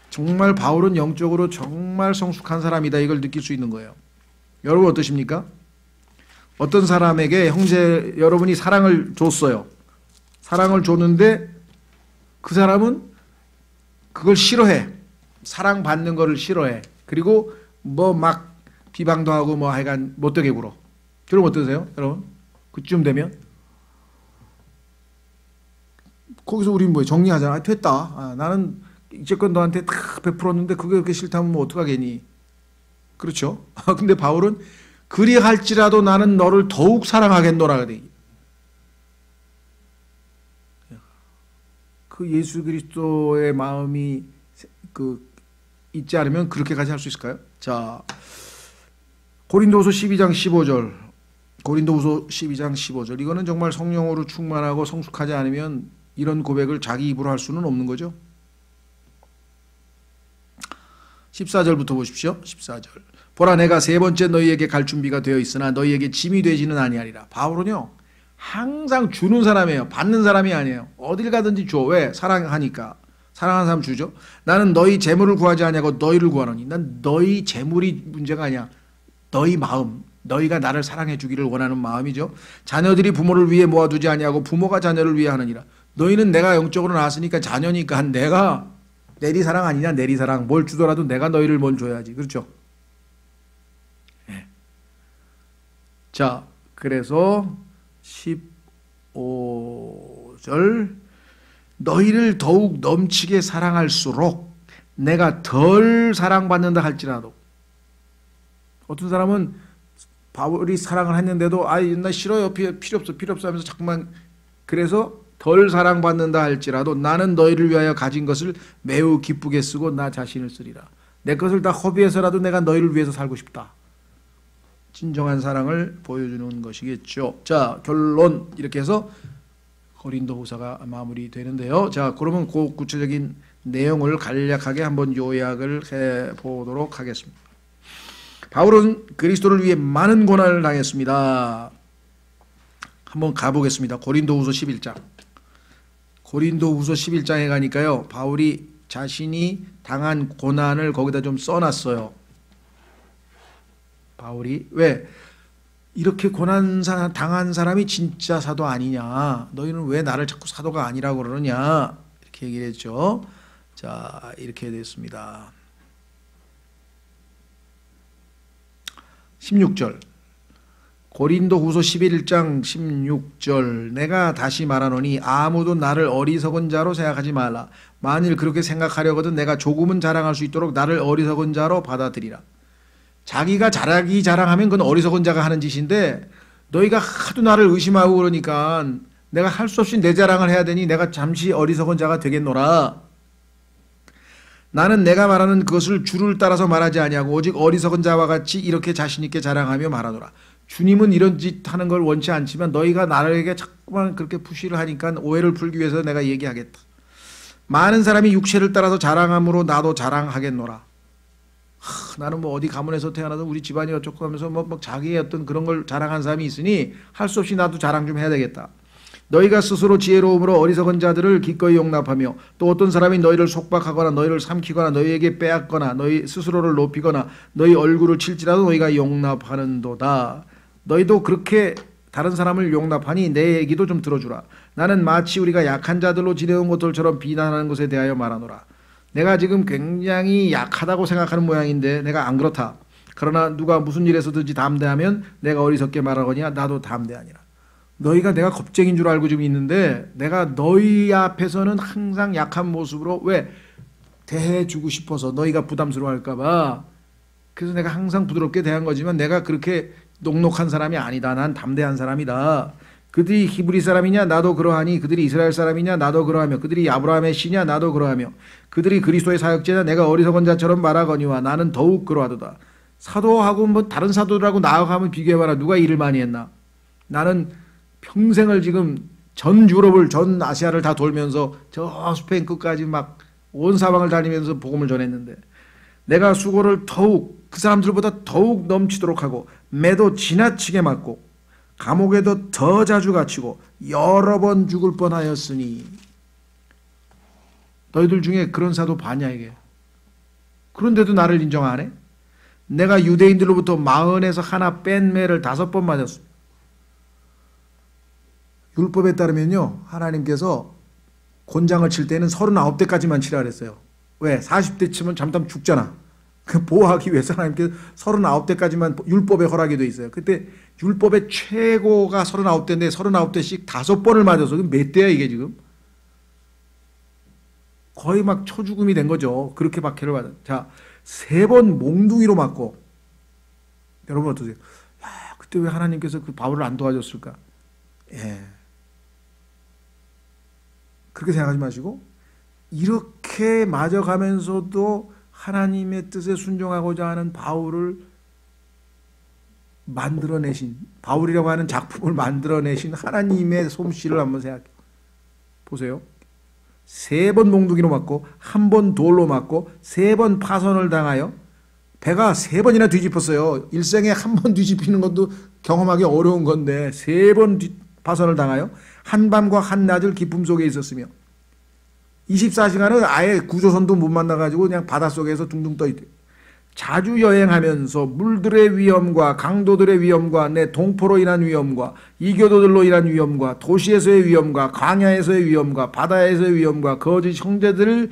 정말 바울은 영적으로 정말 성숙한 사람이다. 이걸 느낄 수 있는 거예요. 여러분 어떠십니까? 어떤 사람에게 형제 여러분이 사랑을 줬어요. 사랑을 줬는데 그 사람은 그걸 싫어해. 사랑받는 거를 싫어해. 그리고 뭐 막 비방도 하고 뭐 하여간 못되게 굴어. 그럼 어떠세요? 여러분? 그쯤 되면? 거기서 우리는 뭐 정리하잖아. 아, 됐다. 아, 나는 이제껏 너한테 다 베풀었는데 그게 그렇게 싫다면 뭐 어떡하겠니? 그렇죠? 근데 바울은 그리할지라도 나는 너를 더욱 사랑하겠노라 그래. 그 예수 그리스도의 마음이 그 있지 않으면 그렇게까지 할 수 있을까요? 자, 고린도후서 12장 15절. 고린도후서 12장 15절. 이거는 정말 성령으로 충만하고 성숙하지 않으면 이런 고백을 자기 입으로 할 수는 없는 거죠. 14절부터 보십시오. 14절. 보라 내가 세 번째 너희에게 갈 준비가 되어 있으나 너희에게 짐이 되지는 아니하리라. 바울은요 항상 주는 사람이에요. 받는 사람이 아니에요. 어딜 가든지 줘. 왜? 사랑하니까. 사랑하는 사람 주죠. 나는 너희 재물을 구하지 아니하고 너희를 구하노니. 난 너희 재물이 문제가 아니야. 너희 마음. 너희가 나를 사랑해 주기를 원하는 마음이죠. 자녀들이 부모를 위해 모아두지 아니하고 부모가 자녀를 위해 하느니라. 너희는 내가 영적으로 낳았으니까 자녀니까 내가 내리사랑 아니냐. 내리사랑. 뭘 주더라도 내가 너희를 먼저 줘야지. 그렇죠? 네. 자, 그래서 15절 너희를 더욱 넘치게 사랑할수록 내가 덜 사랑받는다 할지라도. 어떤 사람은 바울이 사랑을 했는데도 아이 나 싫어요. 필요 없어 하면서 자꾸만 그래서 덜 사랑받는다 할지라도 나는 너희를 위하여 가진 것을 매우 기쁘게 쓰고 나 자신을 쓰리라. 내 것을 다 허비해서라도 내가 너희를 위해서 살고 싶다. 진정한 사랑을 보여주는 것이겠죠. 자, 결론 이렇게 해서 고린도후서가 마무리되는데요. 자, 그러면 그 구체적인 내용을 간략하게 한번 요약을 해보도록 하겠습니다. 바울은 그리스도를 위해 많은 고난을 당했습니다. 한번 가보겠습니다. 고린도후서 11장. 고린도후서 11장에 가니까요. 바울이 자신이 당한 고난을 거기다 좀 써놨어요. 바울이 왜 이렇게 고난 당한 사람이 진짜 사도 아니냐. 너희는 왜 나를 자꾸 사도가 아니라고 그러느냐. 이렇게 얘기를 했죠. 자, 이렇게 됐습니다. 16절 고린도후서 11장 16절 내가 다시 말하노니 아무도 나를 어리석은 자로 생각하지 말라. 만일 그렇게 생각하려거든 내가 조금은 자랑할 수 있도록 나를 어리석은 자로 받아들이라. 자기가 자랑하면 그건 어리석은 자가 하는 짓인데 너희가 하도 나를 의심하고 그러니까 내가 할 수 없이 내 자랑을 해야 되니 내가 잠시 어리석은 자가 되겠노라. 나는 내가 말하는 그것을 주를 따라서 말하지 아니하고 오직 어리석은 자와 같이 이렇게 자신 있게 자랑하며 말하노라. 주님은 이런 짓 하는 걸 원치 않지만 너희가 나에게 자꾸만 그렇게 푸시를 하니까 오해를 풀기 위해서 내가 얘기하겠다. 많은 사람이 육체를 따라서 자랑함으로 나도 자랑하겠노라. 나는 뭐 어디 가문에서 태어나서 우리 집안이 어쩌고 하면서 뭐 자기의 어떤 그런 걸 자랑한 사람이 있으니 할 수 없이 나도 자랑 좀 해야 되겠다. 너희가 스스로 지혜로움으로 어리석은 자들을 기꺼이 용납하며 또 어떤 사람이 너희를 속박하거나 너희를 삼키거나 너희에게 빼앗거나 너희 스스로를 높이거나 너희 얼굴을 칠지라도 너희가 용납하는도다. 너희도 그렇게 다른 사람을 용납하니 내 얘기도 좀 들어주라. 나는 마치 우리가 약한 자들로 지내온 것들처럼 비난하는 것에 대하여 말하노라. 내가 지금 굉장히 약하다고 생각하는 모양인데 내가 안 그렇다. 그러나 누가 무슨 일에서든지 담대하면 내가 어리석게 말하거니와 나도 담대하니라. 너희가 내가 겁쟁인 줄 알고 지금 있는데 내가 너희 앞에서는 항상 약한 모습으로 왜 대해주고 싶어서 너희가 부담스러워할까 봐 그래서 내가 항상 부드럽게 대한 거지만 내가 그렇게 녹록한 사람이 아니다. 난 담대한 사람이다. 그들이 히브리 사람이냐 나도 그러하니 그들이 이스라엘 사람이냐 나도 그러하며 그들이 아브라함의 씨냐 나도 그러하며 그들이 그리스도의 사역자냐 내가 어리석은 자처럼 말하거니와 나는 더욱 그러하도다. 사도하고 뭐 다른 사도들하고 나하고 비교해봐라. 누가 일을 많이 했나. 나는 평생을 지금 전 유럽을 전 아시아를 다 돌면서 저 스페인 끝까지 막 온 사방을 다니면서 복음을 전했는데 내가 수고를 더욱 그 사람들보다 더욱 넘치도록 하고 매도 지나치게 맞고 감옥에도 더 자주 갇히고 여러 번 죽을 뻔하였으니 너희들 중에 그런 사도 봤냐 이게. 그런데도 나를 인정 안 해? 내가 유대인들로부터 40에서 하나 뺀 매를 5번 맞았어. 율법에 따르면요 하나님께서 곤장을 칠 때는 39대까지만 치라 그랬어요. 왜? 40대 치면 잠깐 죽잖아. 그 보호하기 위해서 하나님께서 39대까지만 율법에 허락이 돼 있어요. 그때 율법의 최고가 39대인데 39대씩 5번을 맞아서 몇 대야 이게 지금? 거의 막 초죽음이 된 거죠. 그렇게 박해를 받아. 자, 3번 몽둥이로 맞고 여러분 어떠세요? 야, 그때 왜 하나님께서 그 바울을 안 도와줬을까? 예. 그렇게 생각하지 마시고 이렇게 맞아가면서도 하나님의 뜻에 순종하고자 하는 바울을 만들어내신 바울이라고 하는 작품을 만들어내신 하나님의 솜씨를 한번 생각해 보세요. 3번 몽둥이로 맞고 1번 돌로 맞고 3번 파선을 당하여 배가 3번이나 뒤집혔어요. 일생에 1번 뒤집히는 것도 경험하기 어려운 건데 3번 파선을 당하여 한밤과 한낮을 기쁨 속에 있었으며 24시간은 아예 구조선도 못 만나가지고 그냥 바닷속에서 둥둥 떠있대요. 자주 여행하면서 물들의 위험과 강도들의 위험과 내 동포로 인한 위험과 이교도들로 인한 위험과 도시에서의 위험과 광야에서의 위험과 바다에서의 위험과 거짓 형제들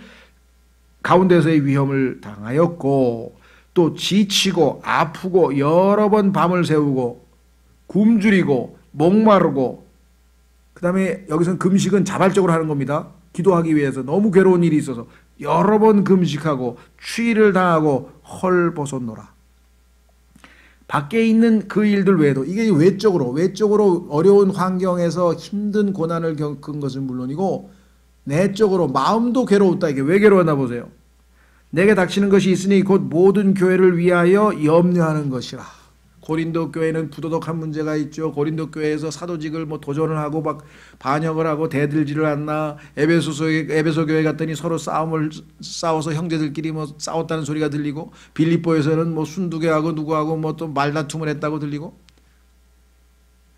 가운데서의 위험을 당하였고 또 지치고 아프고 여러 번 밤을 새우고 굶주리고 목마르고 그 다음에 여기서는 금식은 자발적으로 하는 겁니다. 기도하기 위해서 너무 괴로운 일이 있어서 여러 번 금식하고 추위를 당하고 헐벗었노라. 밖에 있는 그 일들 외에도 이게 외적으로 어려운 환경에서 힘든 고난을 겪은 것은 물론이고 내적으로 마음도 괴로웠다. 이게 왜 괴로웠나 보세요. 내게 닥치는 것이 있으니 곧 모든 교회를 위하여 염려하는 것이라. 고린도 교회는 부도덕한 문제가 있죠. 고린도 교회에서 사도직을 뭐 도전을 하고 막 반역을 하고 대들지를 않나. 에베소 교회 갔더니 서로 싸워서 형제들끼리 뭐 싸웠다는 소리가 들리고 빌립보에서는 뭐 순두개하고 누구하고 뭐 또 말다툼을 했다고 들리고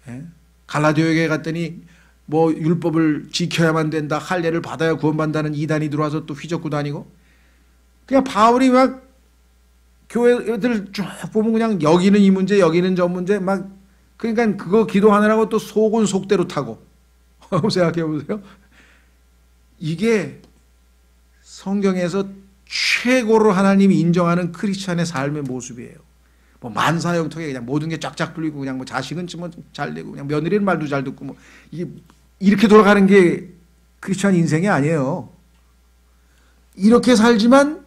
예? 갈라디아 교회 갔더니 뭐 율법을 지켜야만 된다. 할례를 받아야 구원받는다는 이단이 들어와서 또 휘젓고 다니고 그냥 바울이 막 교회들 쭉 보면 그냥 여기는 이 문제 여기는 저 문제 막 그러니까 그거 기도하느라고 또 속은 속대로 타고 생각해 보세요. 이게 성경에서 최고로 하나님이 인정하는 크리스찬의 삶의 모습이에요. 뭐 만사형통에 그냥 모든 게 쫙쫙 풀리고 그냥 뭐 자식은 뭐 잘 되고 그냥 며느리는 말도 잘 듣고 뭐 이게 이렇게 돌아가는 게 크리스찬 인생이 아니에요. 이렇게 살지만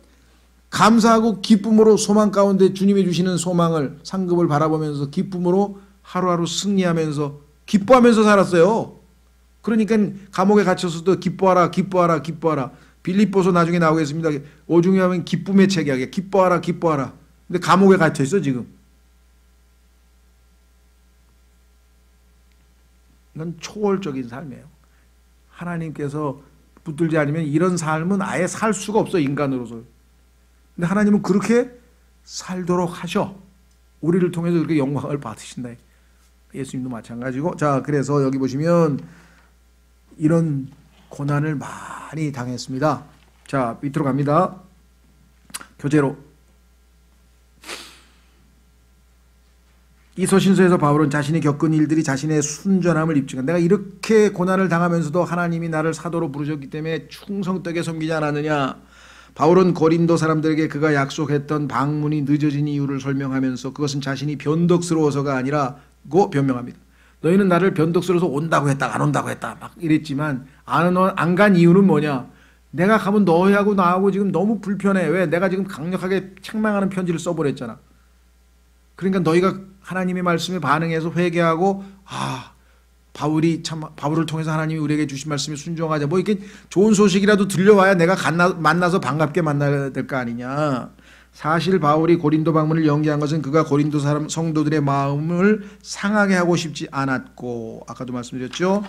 감사하고 기쁨으로 소망 가운데 주님이 주시는 소망을 상급을 바라보면서 기쁨으로 하루하루 승리하면서 기뻐하면서 살았어요. 그러니까 감옥에 갇혔어도 기뻐하라 기뻐하라 기뻐하라. 빌립보서 나중에 나오겠습니다. 오중에 하면 기쁨의 책이야. 기뻐하라 기뻐하라. 근데 감옥에 갇혀있어 지금. 이건 초월적인 삶이에요. 하나님께서 붙들지 않으면 이런 삶은 아예 살 수가 없어 인간으로서. 근데 하나님은 그렇게 살도록 하셔. 우리를 통해서 그렇게 영광을 받으신다. 예수님도 마찬가지고. 자, 그래서 여기 보시면 이런 고난을 많이 당했습니다. 자, 밑으로 갑니다. 교재로. 이 서신서에서 바울은 자신이 겪은 일들이 자신의 순전함을 입증한 내가 이렇게 고난을 당하면서도 하나님이 나를 사도로 부르셨기 때문에 충성되게 섬기지 않았느냐. 바울은 고린도 사람들에게 그가 약속했던 방문이 늦어진 이유를 설명하면서 그것은 자신이 변덕스러워서가 아니라고 변명합니다. 너희는 나를 변덕스러워서 온다고 했다 안 온다고 했다 막 이랬지만 안 간 이유는 뭐냐? 내가 가면 너희하고 나하고 지금 너무 불편해. 왜? 내가 지금 강력하게 책망하는 편지를 써버렸잖아. 그러니까 너희가 하나님의 말씀에 반응해서 회개하고 바울을 통해서 하나님이 우리에게 주신 말씀에 순종하자. 뭐 이렇게 좋은 소식이라도 들려와야 내가 만나서 반갑게 만나야 될 거 아니냐. 사실 바울이 고린도 방문을 연기한 것은 그가 고린도 성도들의 마음을 상하게 하고 싶지 않았고, 아까도 말씀드렸죠.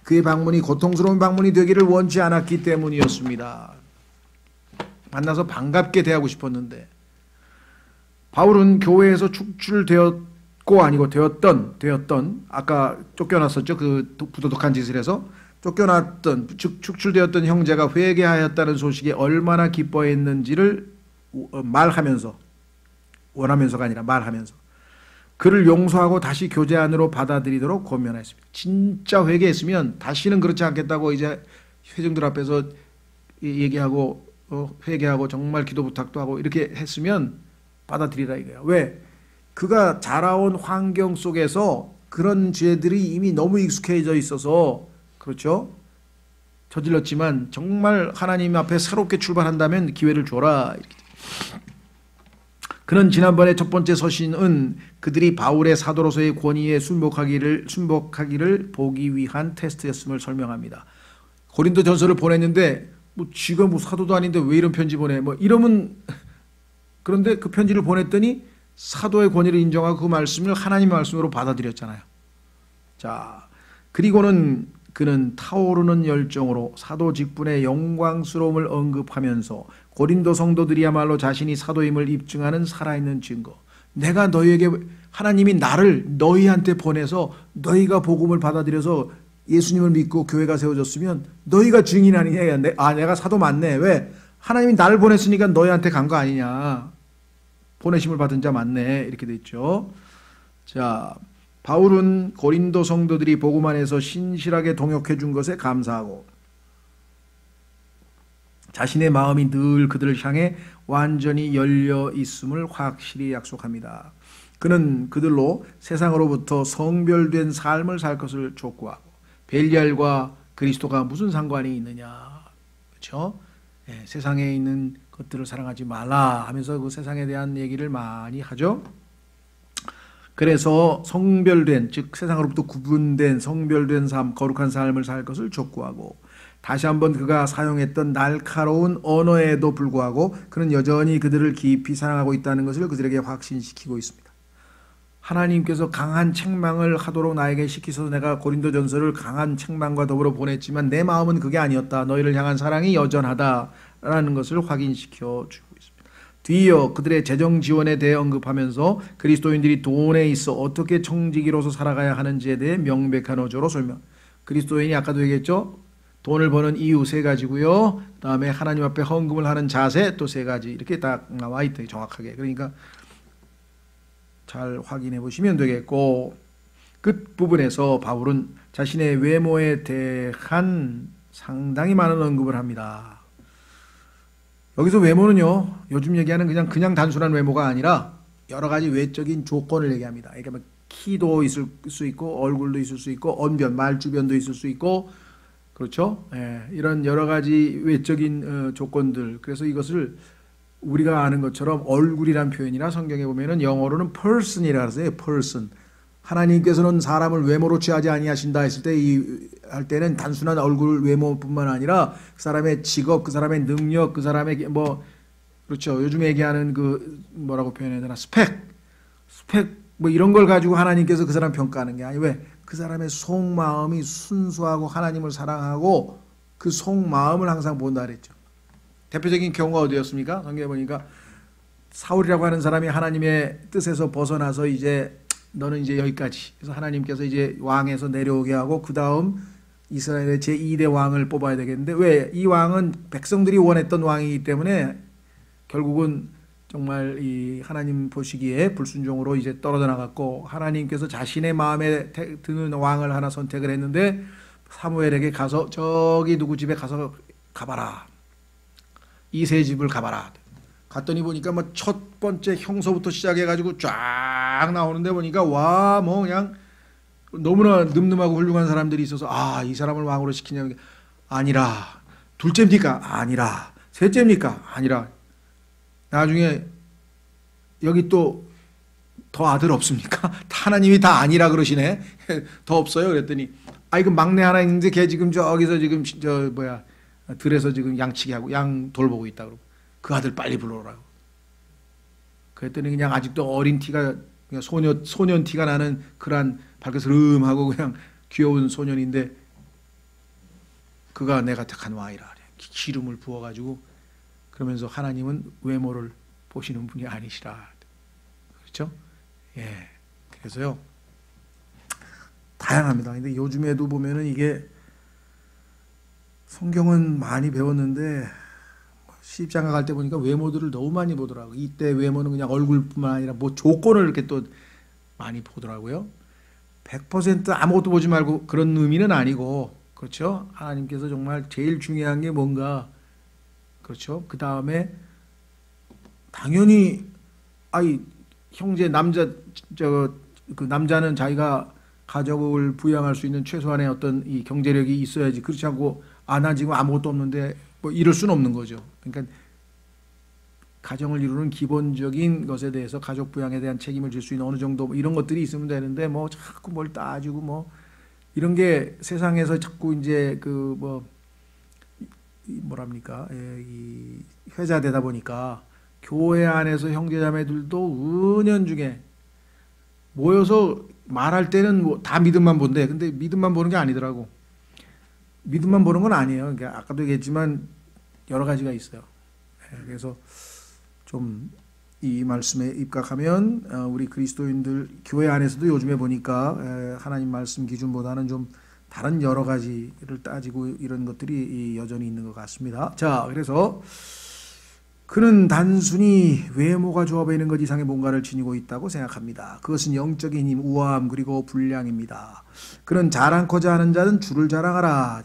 그의 방문이 고통스러운 방문이 되기를 원치 않았기 때문이었습니다. 만나서 반갑게 대하고 싶었는데, 바울은 교회에서 축출되었고 아니고 되었던 아까 쫓겨났었죠. 그 부도덕한 짓을 해서 축출되었던 형제가 회개하였다는 소식에 얼마나 기뻐했는지를 원하면서가 아니라 말하면서 그를 용서하고 다시 교제 안으로 받아들이도록 권면했습니다. 진짜 회개했으면 다시는 그렇지 않겠다고 이제 회중들 앞에서 얘기하고 회개하고 정말 기도 부탁도 하고 이렇게 했으면 받아들이라 이거야. 왜? 그가 자라온 환경 속에서 그런 죄들이 이미 너무 익숙해져 있어서 그렇죠? 저질렀지만 정말 하나님 앞에 새롭게 출발한다면 기회를 줘라. 그는 지난번에 첫 번째 서신은 그들이 바울의 사도로서의 권위에 순복하기를 보기 위한 테스트였음을 설명합니다. 고린도 전서를 보냈는데 뭐 지가 뭐 사도도 아닌데 왜 이런 편지 보내? 뭐 이러면 그런데 그 편지를 보냈더니 사도의 권위를 인정하고 그 말씀을 하나님의 말씀으로 받아들였잖아요. 자, 그리고는 그는 타오르는 열정으로 사도 직분의 영광스러움을 언급하면서 고린도 성도들이야말로 자신이 사도임을 입증하는 살아있는 증거. 내가 너희에게 하나님이 나를 너희한테 보내서 너희가 복음을 받아들여서 예수님을 믿고 교회가 세워졌으면 너희가 증인 아니냐. 내가 사도 맞네. 왜? 하나님이 나를 보냈으니까 너희한테 간 거 아니냐. 보내심을 받은 자 맞네. 이렇게 돼 있죠. 자, 바울은 고린도 성도들이 복음 안에서 신실하게 동역해 준 것에 감사하고 자신의 마음이 늘 그들을 향해 완전히 열려 있음을 확실히 약속합니다. 그는 그들로 세상으로부터 성별된 삶을 살 것을 촉구하고 벨리알과 그리스도가 무슨 상관이 있느냐. 그렇죠? 네, 세상에 있는 것들을 사랑하지 말라 하면서 그 세상에 대한 얘기를 많이 하죠. 그래서 성별된, 즉 세상으로부터 구분된 성별된 삶, 거룩한 삶을 살 것을 촉구하고 다시 한번 그가 사용했던 날카로운 언어에도 불구하고 그는 여전히 그들을 깊이 사랑하고 있다는 것을 그들에게 확신시키고 있습니다. 하나님께서 강한 책망을 하도록 나에게 시키셔서 내가 고린도전서를 강한 책망과 더불어 보냈지만 내 마음은 그게 아니었다. 너희를 향한 사랑이 여전하다라는 것을 확인시켜 주고 있습니다. 뒤이어 그들의 재정 지원에 대해 언급하면서 그리스도인들이 돈에 있어 어떻게 청지기로서 살아가야 하는지에 대해 명백한 어조로 설명. 그리스도인이 아까도 얘기했죠. 돈을 버는 이유 3가지고요. 그 다음에 하나님 앞에 헌금을 하는 자세 또 3가지 이렇게 딱 나와 있다. 정확하게. 그러니까 잘 확인해 보시면 되겠고 끝부분에서 바울은 자신의 외모에 대한 상당히 많은 언급을 합니다. 여기서 외모는요, 요즘 얘기하는 그냥 단순한 외모가 아니라 여러 가지 외적인 조건을 얘기합니다. 그러니까 뭐 키도 있을 수 있고 얼굴도 있을 수 있고 언변, 말주변도 있을 수 있고 그렇죠? 예, 이런 여러 가지 외적인 조건들. 그래서 이것을 우리가 아는 것처럼 얼굴이란 표현이나 성경에 보면은 영어로는 person이라고 해서 person. 하나님께서는 사람을 외모로 취하지 아니하신다 했을 때 할 때는 단순한 얼굴 외모뿐만 아니라 그 사람의 직업, 그 사람의 능력, 그 사람의 뭐 그렇죠. 요즘 얘기하는 그 뭐라고 표현해야 되나 스펙 뭐 이런 걸 가지고 하나님께서 그 사람 평가하는 게 아니고 왜? 그 사람의 속마음이 순수하고 하나님을 사랑하고 그 속마음을 항상 본다 그랬죠. 대표적인 경우가 어디였습니까? 성경에 보니까 사울이라고 하는 사람이 하나님의 뜻에서 벗어나서 이제 너는 이제 여기까지. 그래서 하나님께서 이제 왕에서 내려오게 하고 그 다음 이스라엘의 제2대 왕을 뽑아야 되겠는데 왜? 이 왕은 백성들이 원했던 왕이기 때문에 결국은 정말 이 하나님 보시기에 불순종으로 이제 떨어져 나갔고 하나님께서 자신의 마음에 드는 왕을 하나 선택을 했는데 사무엘에게 가서 저기 누구 집에 가서 가봐라. 이 세 집을 가봐라. 갔더니 보니까 뭐 첫 번째 형서부터 시작해가지고 쫙 나오는데 보니까 와 뭐 그냥 너무나 늠름하고 훌륭한 사람들이 있어서 아, 이 사람을 왕으로 시키냐면 아니라. 둘째입니까? 아니라. 셋째입니까? 아니라. 나중에 여기 또 더 아들 없습니까? 하나님이 다 아니라 그러시네. 더 없어요. 그랬더니 아, 이거 막내 하나 있는데 걔 지금 저기서 지금 들에서 지금 양치기 하고 양 돌보고 있다 그러고 그 아들 빨리 불러오라고. 그랬더니 그냥 아직도 어린 티가 그냥 소년 티가 나는 그런 발그스름하고 그냥 귀여운 소년인데 그가 내가 택한 왕이라 그래. 기름을 부어가지고 그러면서 하나님은 외모를 보시는 분이 아니시라. 그렇죠? 예. 그래서요. 다양합니다. 근데 요즘에도 보면은 이게 성경은 많이 배웠는데 시집장가 갈 때 보니까 외모들을 너무 많이 보더라고요. 이때 외모는 그냥 얼굴뿐만 아니라 뭐 조건을 이렇게 또 많이 보더라고요. 100% 아무것도 보지 말고 그런 의미는 아니고 그렇죠. 하나님께서 정말 제일 중요한 게 뭔가 그렇죠. 그 다음에 당연히 아이 형제 남자 그 남자는 자기가 가족을 부양할 수 있는 최소한의 어떤 이 경제력이 있어야지. 그렇지 않고 나 지금 아무것도 없는데 뭐 이럴 수는 없는 거죠. 그러니까 가정을 이루는 기본적인 것에 대해서 가족 부양에 대한 책임을 질 수 있는 어느 정도 뭐 이런 것들이 있으면 되는데 뭐 자꾸 뭘 따지고 뭐 이런 게 세상에서 자꾸 이제 그 뭐 뭐랍니까 이 회자되다 보니까 교회 안에서 형제자매들도 은연중에 모여서 말할 때는 뭐 다 믿음만 본대. 근데 믿음만 보는 게 아니더라고. 믿음만 보는 건 아니에요. 그러니까 아까도 얘기했지만 여러 가지가 있어요. 그래서 좀 이 말씀에 입각하면 우리 그리스도인들 교회 안에서도 요즘에 보니까 하나님 말씀 기준보다는 좀 다른 여러 가지를 따지고 이런 것들이 여전히 있는 것 같습니다. 자, 그래서 그는 단순히 외모가 좋아 보이는 것 이상의 뭔가를 지니고 있다고 생각합니다. 그것은 영적인 힘, 우아함 그리고 분량입니다. 그는 자랑코자 하는 자는 주를 자랑하라.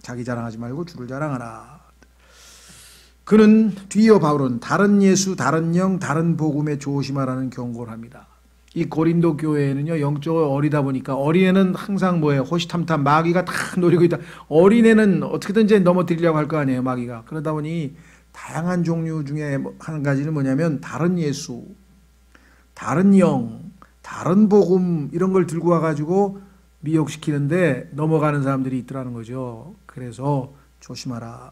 자기 자랑하지 말고 주를 자랑하라. 그는 뒤이어 바울은 다른 예수, 다른 영, 다른 복음에 조심하라는 경고를 합니다. 이 고린도 교회는요 영적으로 어리다 보니까 어린애는 항상 뭐예요? 호시탐탐 마귀가 다 노리고 있다. 어린애는 어떻게든지 넘어뜨리려고 할 거 아니에요 마귀가. 그러다 보니 다양한 종류 중에 한 가지는 뭐냐면 다른 예수, 다른 영, 다른 복음 이런 걸 들고 와가지고 미혹시키는데 넘어가는 사람들이 있더라는 거죠. 그래서 조심하라.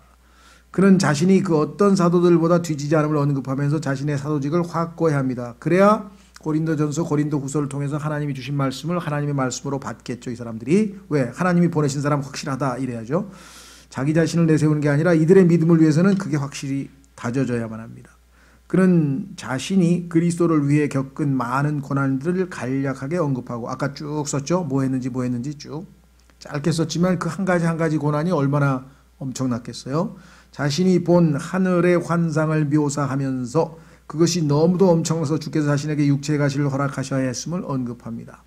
그는 자신이 그 어떤 사도들보다 뒤지지 않음을 언급하면서 자신의 사도직을 확고히 합니다. 그래야 고린도전서, 고린도후서를 통해서 하나님이 주신 말씀을 하나님의 말씀으로 받겠죠. 이 사람들이. 왜? 하나님이 보내신 사람 확실하다 이래야죠. 자기 자신을 내세우는 게 아니라 이들의 믿음을 위해서는 그게 확실히 다져져야만 합니다. 그는 자신이 그리스도를 위해 겪은 많은 고난들을 간략하게 언급하고 아까 쭉 썼죠. 뭐 했는지 쭉. 짧게 썼지만 그 한 가지 고난이 얼마나 엄청났겠어요. 자신이 본 하늘의 환상을 묘사하면서 그것이 너무도 엄청나서 주께서 자신에게 육체의 가시를 허락하셔야 했음을 언급합니다.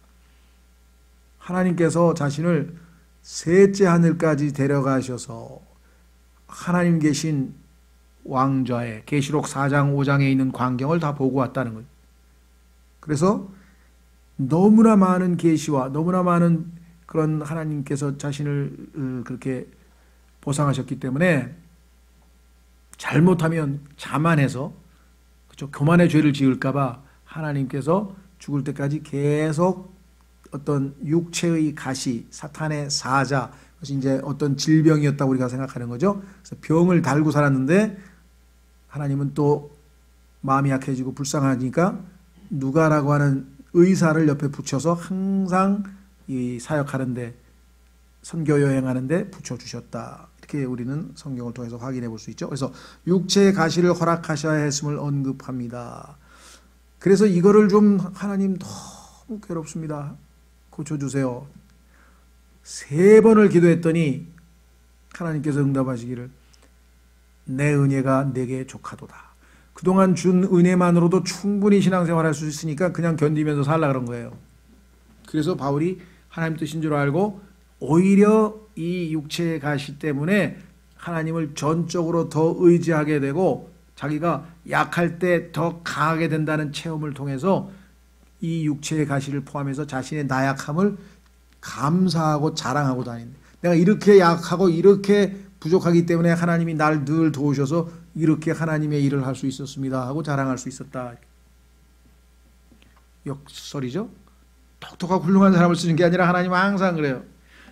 하나님께서 자신을 셋째 하늘까지 데려가셔서 하나님 계신 왕좌에 계시록 4장 5장에 있는 광경을 다 보고 왔다는 거예요. 그래서 너무나 많은 계시와 너무나 많은 그런 하나님께서 자신을 그렇게 보상하셨기 때문에 잘못하면 자만해서 그렇죠? 교만의 죄를 지을까봐 하나님께서 죽을 때까지 계속 어떤 육체의 가시, 사탄의 사자, 그것이 이제 어떤 질병이었다고 우리가 생각하는 거죠. 그래서 병을 달고 살았는데 하나님은 또 마음이 약해지고 불쌍하니까 누가라고 하는 의사를 옆에 붙여서 항상 이 사역하는데 선교 여행하는데 붙여주셨다. 이렇게 우리는 성경을 통해서 확인해 볼 수 있죠. 그래서 육체의 가시를 허락하셔야 했음을 언급합니다. 그래서 이거를 좀 하나님 너무 괴롭습니다. 고쳐주세요. 3번을 기도했더니 하나님께서 응답하시기를 내 은혜가 내게 족하도다. 그동안 준 은혜만으로도 충분히 신앙생활할 수 있으니까 그냥 견디면서 살라 그런 거예요. 그래서 바울이 하나님 뜻인 줄 알고 오히려 이 육체의 가시 때문에 하나님을 전적으로 더 의지하게 되고 자기가 약할 때 더 강하게 된다는 체험을 통해서 이 육체의 가시를 포함해서 자신의 나약함을 감사하고 자랑하고 다닌다. 내가 이렇게 약하고 이렇게 부족하기 때문에 하나님이 날 늘 도우셔서 이렇게 하나님의 일을 할 수 있었습니다 하고 자랑할 수 있었다. 역설이죠. 똑똑하고 훌륭한 사람을 쓰는 게 아니라 하나님은 항상 그래요.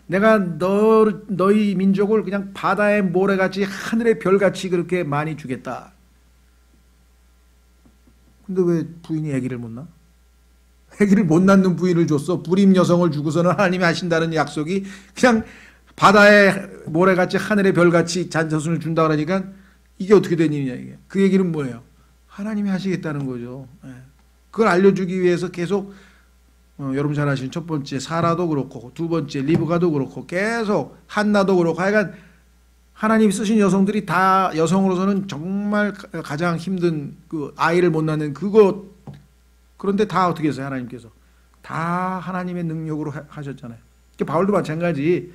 내가 너희 민족을 그냥 바다의 모래같이 하늘의 별같이 그렇게 많이 주겠다. 근데 왜 부인이 아기를 못 낳아? 아기를 못 낳는 부인을 줬어. 불임 여성을 주고서는 하나님이 하신다는 약속이 그냥 바다의 모래같이 하늘의 별같이 잔자순을 준다 그러니까 이게 어떻게 된 일이냐 이게. 그 얘기는 뭐예요? 하나님이 하시겠다는 거죠. 그걸 알려주기 위해서 계속 여러분 잘 아시는 첫 번째 사라도 그렇고 두 번째 리브가도 그렇고 계속 한나도 그렇고 하여간 하나님이 쓰신 여성들이 다 여성으로서는 정말 가장 힘든 그 아이를 못 낳는 그것 그런데 다 어떻게 했어요? 하나님께서 다 하나님의 능력으로 하셨잖아요. 바울도 마찬가지.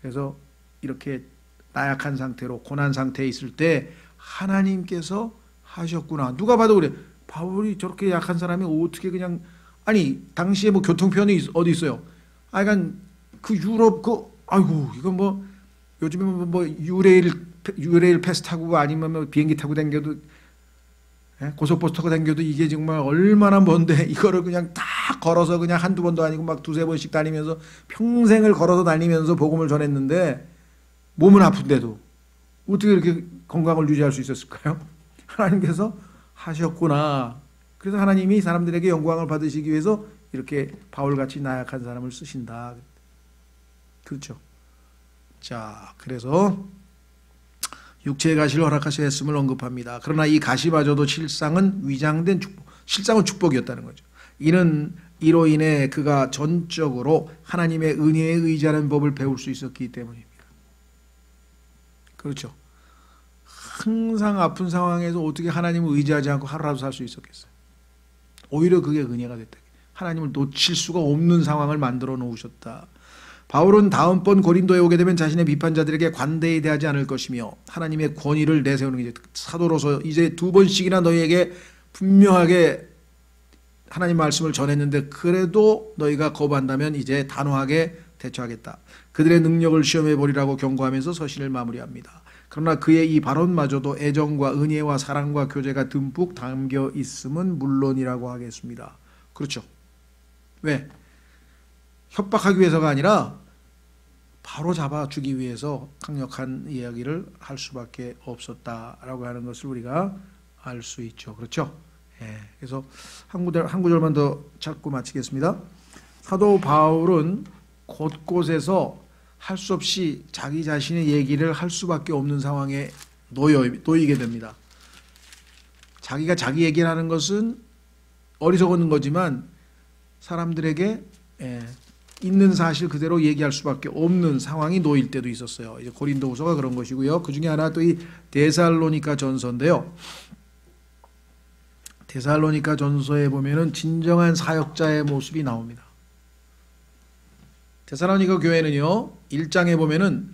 그래서 이렇게 나약한 상태로 고난 상태에 있을 때 하나님께서 하셨구나. 누가 봐도 그래. 바울이 저렇게 약한 사람이 어떻게 그냥 아니 당시에 뭐 교통편이 어디 있어요? 그러니까 그 유럽 아이고 이건 뭐 요즘에 뭐 유레일 패스 타고 아니면 뭐 비행기 타고 다녀도 고속버스 타고 다녀도 이게 정말 얼마나 먼데 이거를 그냥 다 걸어서 그냥 한두 번도 아니고 막 두세 번씩 다니면서 평생을 걸어서 다니면서 복음을 전했는데 몸은 아픈데도 어떻게 이렇게 건강을 유지할 수 있었을까요? 하나님께서 하셨구나. 그래서 하나님이 사람들에게 영광을 받으시기 위해서 이렇게 바울같이 나약한 사람을 쓰신다. 그렇죠. 자, 그래서 육체의 가시를 허락하셨음을 언급합니다. 그러나 이 가시마저도 실상은 위장된 축복, 실상은 축복이었다는 거죠. 이로 인해 그가 전적으로 하나님의 은혜에 의지하는 법을 배울 수 있었기 때문입니다. 그렇죠. 항상 아픈 상황에서 어떻게 하나님을 의지하지 않고 하루라도 살 수 있었겠어요. 오히려 그게 은혜가 됐다. 하나님을 놓칠 수가 없는 상황을 만들어 놓으셨다. 바울은 다음번 고린도에 오게 되면 자신의 비판자들에게 관대히 대하지 않을 것이며 하나님의 권위를 내세우는 게 사도로서 이제 두 번씩이나 너희에게 분명하게 하나님 말씀을 전했는데 그래도 너희가 거부한다면 이제 단호하게 대처하겠다. 그들의 능력을 시험해 보리라고 경고하면서 서신을 마무리합니다. 그러나 그의 이 발언마저도 애정과 은혜와 사랑과 교제가 듬뿍 담겨 있음은 물론이라고 하겠습니다. 그렇죠. 왜? 협박하기 위해서가 아니라 바로 잡아주기 위해서 강력한 이야기를 할 수밖에 없었다라고 하는 것을 우리가 알 수 있죠. 그렇죠? 예, 그래서 한 구절만 더 찾고 마치겠습니다. 사도 바울은 곳곳에서 할 수 없이 자기 자신의 얘기를 할 수밖에 없는 상황에 놓이게 됩니다. 자기가 자기 얘기를 하는 것은 어리석은 거지만 사람들에게 있는 사실 그대로 얘기할 수밖에 없는 상황이 놓일 때도 있었어요. 이제 고린도후서가 그런 것이고요. 그 중에 하나 또 이 데살로니가 전서인데요. 데살로니가 전서에 보면은 진정한 사역자의 모습이 나옵니다. 데살로니가 교회는요, 1장에 보면은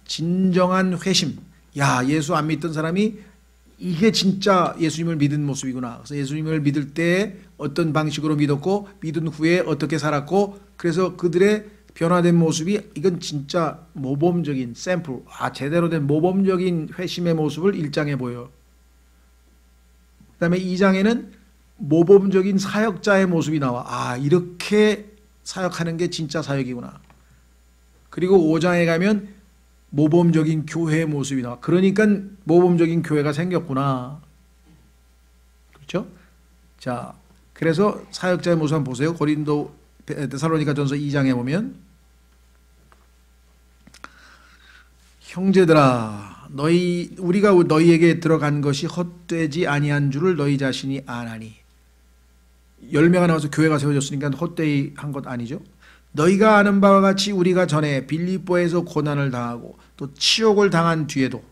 진정한 회심. 야, 예수 안 믿던 사람이 이게 진짜 예수님을 믿은 모습이구나. 그래서 예수님을 믿을 때 어떤 방식으로 믿었고 믿은 후에 어떻게 살았고 그래서 그들의 변화된 모습이 이건 진짜 모범적인 샘플, 제대로 된 모범적인 회심의 모습을 1장에 보여요. 그 다음에 2장에는 모범적인 사역자의 모습이 나와. 이렇게 사역하는 게 진짜 사역이구나. 그리고 5장에 가면 모범적인 교회의 모습이 나와. 그러니까 모범적인 교회가 생겼구나. 그렇죠? 자, 그래서 사역자의 모습 한번 보세요. 데살로니가 전서 2장에 보면 형제들아 우리가 너희에게 들어간 것이 헛되지 아니한 줄을 너희 자신이 아나니. 열매가 나와서 교회가 세워졌으니까 헛되이 한 것 아니죠. 너희가 아는 바와 같이 우리가 전에 빌립보에서 고난을 당하고 또 치욕을 당한 뒤에도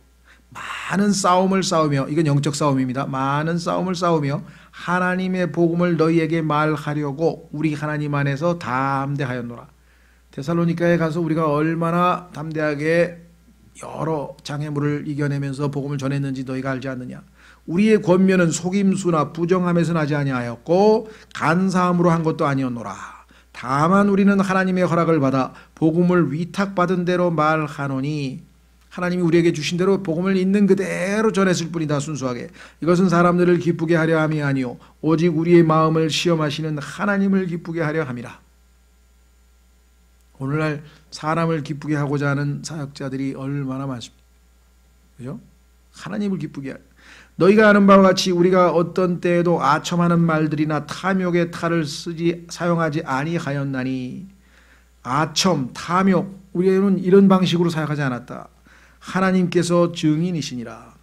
많은 싸움을 싸우며, 이건 영적 싸움입니다. 많은 싸움을 싸우며 하나님의 복음을 너희에게 말하려고 우리 하나님 안에서 담대하였노라. 데살로니가에 가서 우리가 얼마나 담대하게 여러 장애물을 이겨내면서 복음을 전했는지 너희가 알지 않느냐. 우리의 권면은 속임수나 부정함에서 나지 아니하였고 간사함으로 한 것도 아니었노라. 다만 우리는 하나님의 허락을 받아 복음을 위탁받은 대로 말하노니, 하나님이 우리에게 주신 대로 복음을 있는 그대로 전했을 뿐이다. 순수하게. 이것은 사람들을 기쁘게 하려 함이 아니요 오직 우리의 마음을 시험하시는 하나님을 기쁘게 하려 함이라. 오늘날 사람을 기쁘게 하고자 하는 사역자들이 얼마나 많습니까? 그죠? 하나님을 기쁘게 하려. 너희가 아는 바와 같이 우리가 어떤 때에도 아첨하는 말들이나 탐욕의 탈을 사용하지 아니하였나니. 아첨, 탐욕, 우리는 이런 방식으로 사역하지 않았다. 하나님께서 증인이시니라.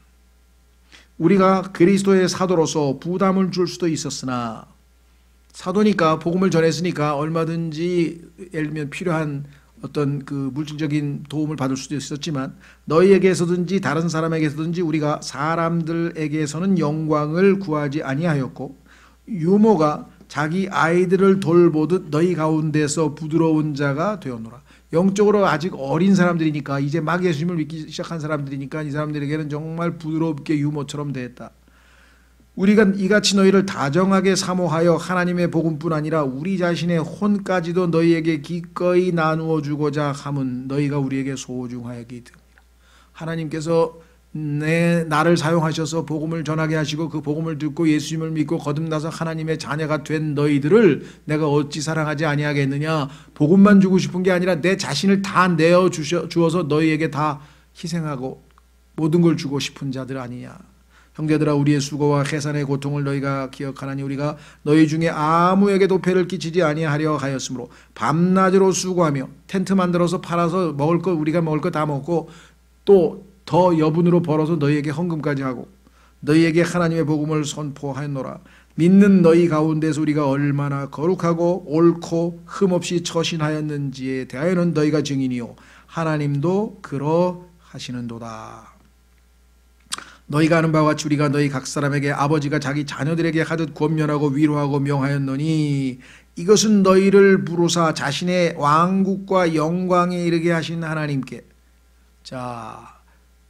우리가 그리스도의 사도로서 부담을 줄 수도 있었으나, 사도니까 복음을 전했으니까 얼마든지 예를 들면 필요한 어떤 그 물질적인 도움을 받을 수도 있었지만, 너희에게서든지 다른 사람에게서든지 우리가 사람들에게서는 영광을 구하지 아니하였고, 유모가 자기 아이들을 돌보듯 너희 가운데서 부드러운 자가 되었노라. 영적으로 아직 어린 사람들이니까, 이제 막 예수님을 믿기 시작한 사람들이니까 이 사람들에게는 정말 부드럽게 유모처럼 되었다. 우리가 이같이 너희를 다정하게 사모하여 하나님의 복음뿐 아니라 우리 자신의 혼까지도 너희에게 기꺼이 나누어 주고자 함은 너희가 우리에게 소중하였기 때문이다. 하나님께서 나를 사용하셔서 복음을 전하게 하시고 그 복음을 듣고 예수님을 믿고 거듭나서 하나님의 자녀가 된 너희들을 내가 어찌 사랑하지 아니하겠느냐. 복음만 주고 싶은 게 아니라 내 자신을 다 내어 주어서 너희에게 다 희생하고 모든 걸 주고 싶은 자들 아니냐. 형제들아, 우리의 수고와 해산의 고통을 너희가 기억하나니 우리가 너희 중에 아무에게도 폐를 끼치지 아니하려 하였으므로 밤낮으로 수고하며 텐트 만들어서 팔아서 먹을 거, 우리가 먹을 거 다 먹고 또 더 여분으로 벌어서 너희에게 헌금까지 하고 너희에게 하나님의 복음을 선포하였노라. 믿는 너희 가운데서 우리가 얼마나 거룩하고 옳고 흠없이 처신하였는지에 대하여는 너희가 증인이요 하나님도 그러하시는도다. 너희가 아는 바와 같이 우리가 너희 각 사람에게 아버지가 자기 자녀들에게 하듯 권면하고 위로하고 명하였노니, 이것은 너희를 부르사 자신의 왕국과 영광에 이르게 하신 하나님께. 자,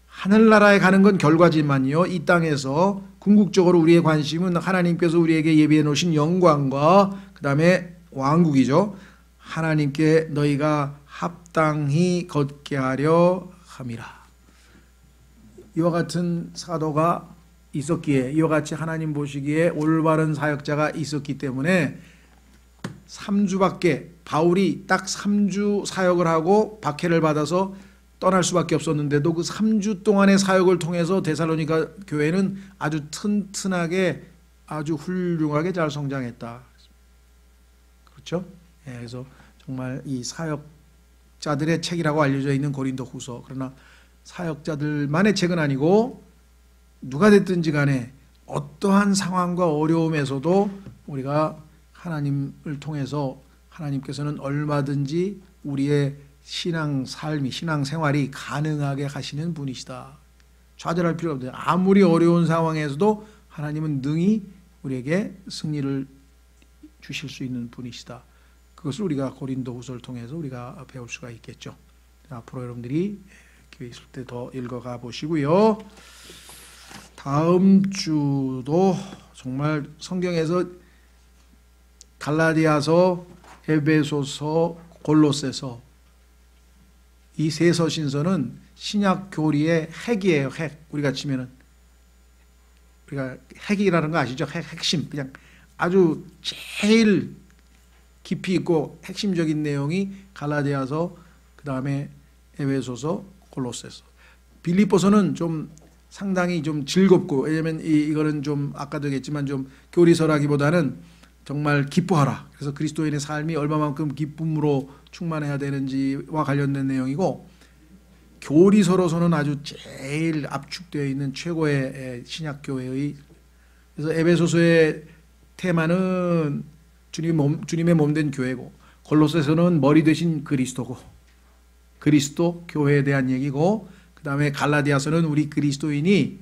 하늘나라에 가는 건 결과지만요, 이 땅에서 궁극적으로 우리의 관심은 하나님께서 우리에게 예비해 놓으신 영광과 그 다음에 왕국이죠. 하나님께 너희가 합당히 걷게 하려 함이라. 이와 같은 사도가 있었기에, 이와 같이 하나님 보시기에 올바른 사역자가 있었기 때문에 3주밖에, 바울이 딱 3주 사역을 하고 박해를 받아서 떠날 수밖에 없었는데도 그 3주 동안의 사역을 통해서 데살로니가 교회는 아주 튼튼하게 아주 훌륭하게 잘 성장했다. 그렇죠? 그래서 정말 이 사역자들의 책이라고 알려져 있는 고린도후서, 그러나 사역자들만의 책은 아니고 누가 됐든지 간에 어떠한 상황과 어려움에서도 우리가 하나님을 통해서 하나님께서는 얼마든지 우리의 신앙 삶이, 신앙 생활이 가능하게 하시는 분이시다. 좌절할 필요가 없어요. 아무리 어려운 상황에서도 하나님은 능히 우리에게 승리를 주실 수 있는 분이시다. 그것을 우리가 고린도후서를 통해서 우리가 배울 수가 있겠죠. 앞으로 여러분들이 기회 있을 때 더 읽어가 보시고요. 다음 주도 정말 성경에서 갈라디아서, 에베소서, 골로새서 이 세 서신서는 신약 교리의 핵이에요. 핵. 우리가 치면은 우리가 핵이라는 거 아시죠? 핵심. 그냥 아주 제일 깊이 있고 핵심적인 내용이 갈라디아서, 그 다음에 에베소서, 골로새서. 빌립보서는 좀 상당히 좀 즐겁고, 왜냐면 이거는 좀 아까도 얘기했지만 좀 교리서라기보다는 정말 기뻐하라. 그래서 그리스도인의 삶이 얼마만큼 기쁨으로 충만해야 되는지와 관련된 내용이고, 교리서로서는 아주 제일 압축되어 있는 최고의 신약교회의, 그래서 에베소서의 테마는 주님의 몸된 교회고, 골로새서는 머리 되신 그리스도고, 그리스도 교회에 대한 얘기고, 그 다음에 갈라디아서는 우리 그리스도인이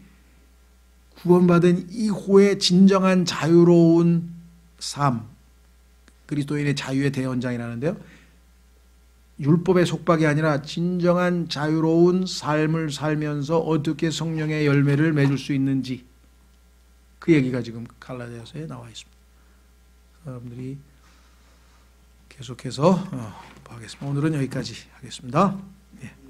구원받은 이후에 진정한 자유로운 삶, 그리스도인의 자유의 대연장이라는데요. 율법의 속박이 아니라 진정한 자유로운 삶을 살면서 어떻게 성령의 열매를 맺을 수 있는지, 그 얘기가 지금 갈라디아서에 나와 있습니다. 여러분들이 계속해서 보겠습니다. 오늘은 여기까지 하겠습니다. 예.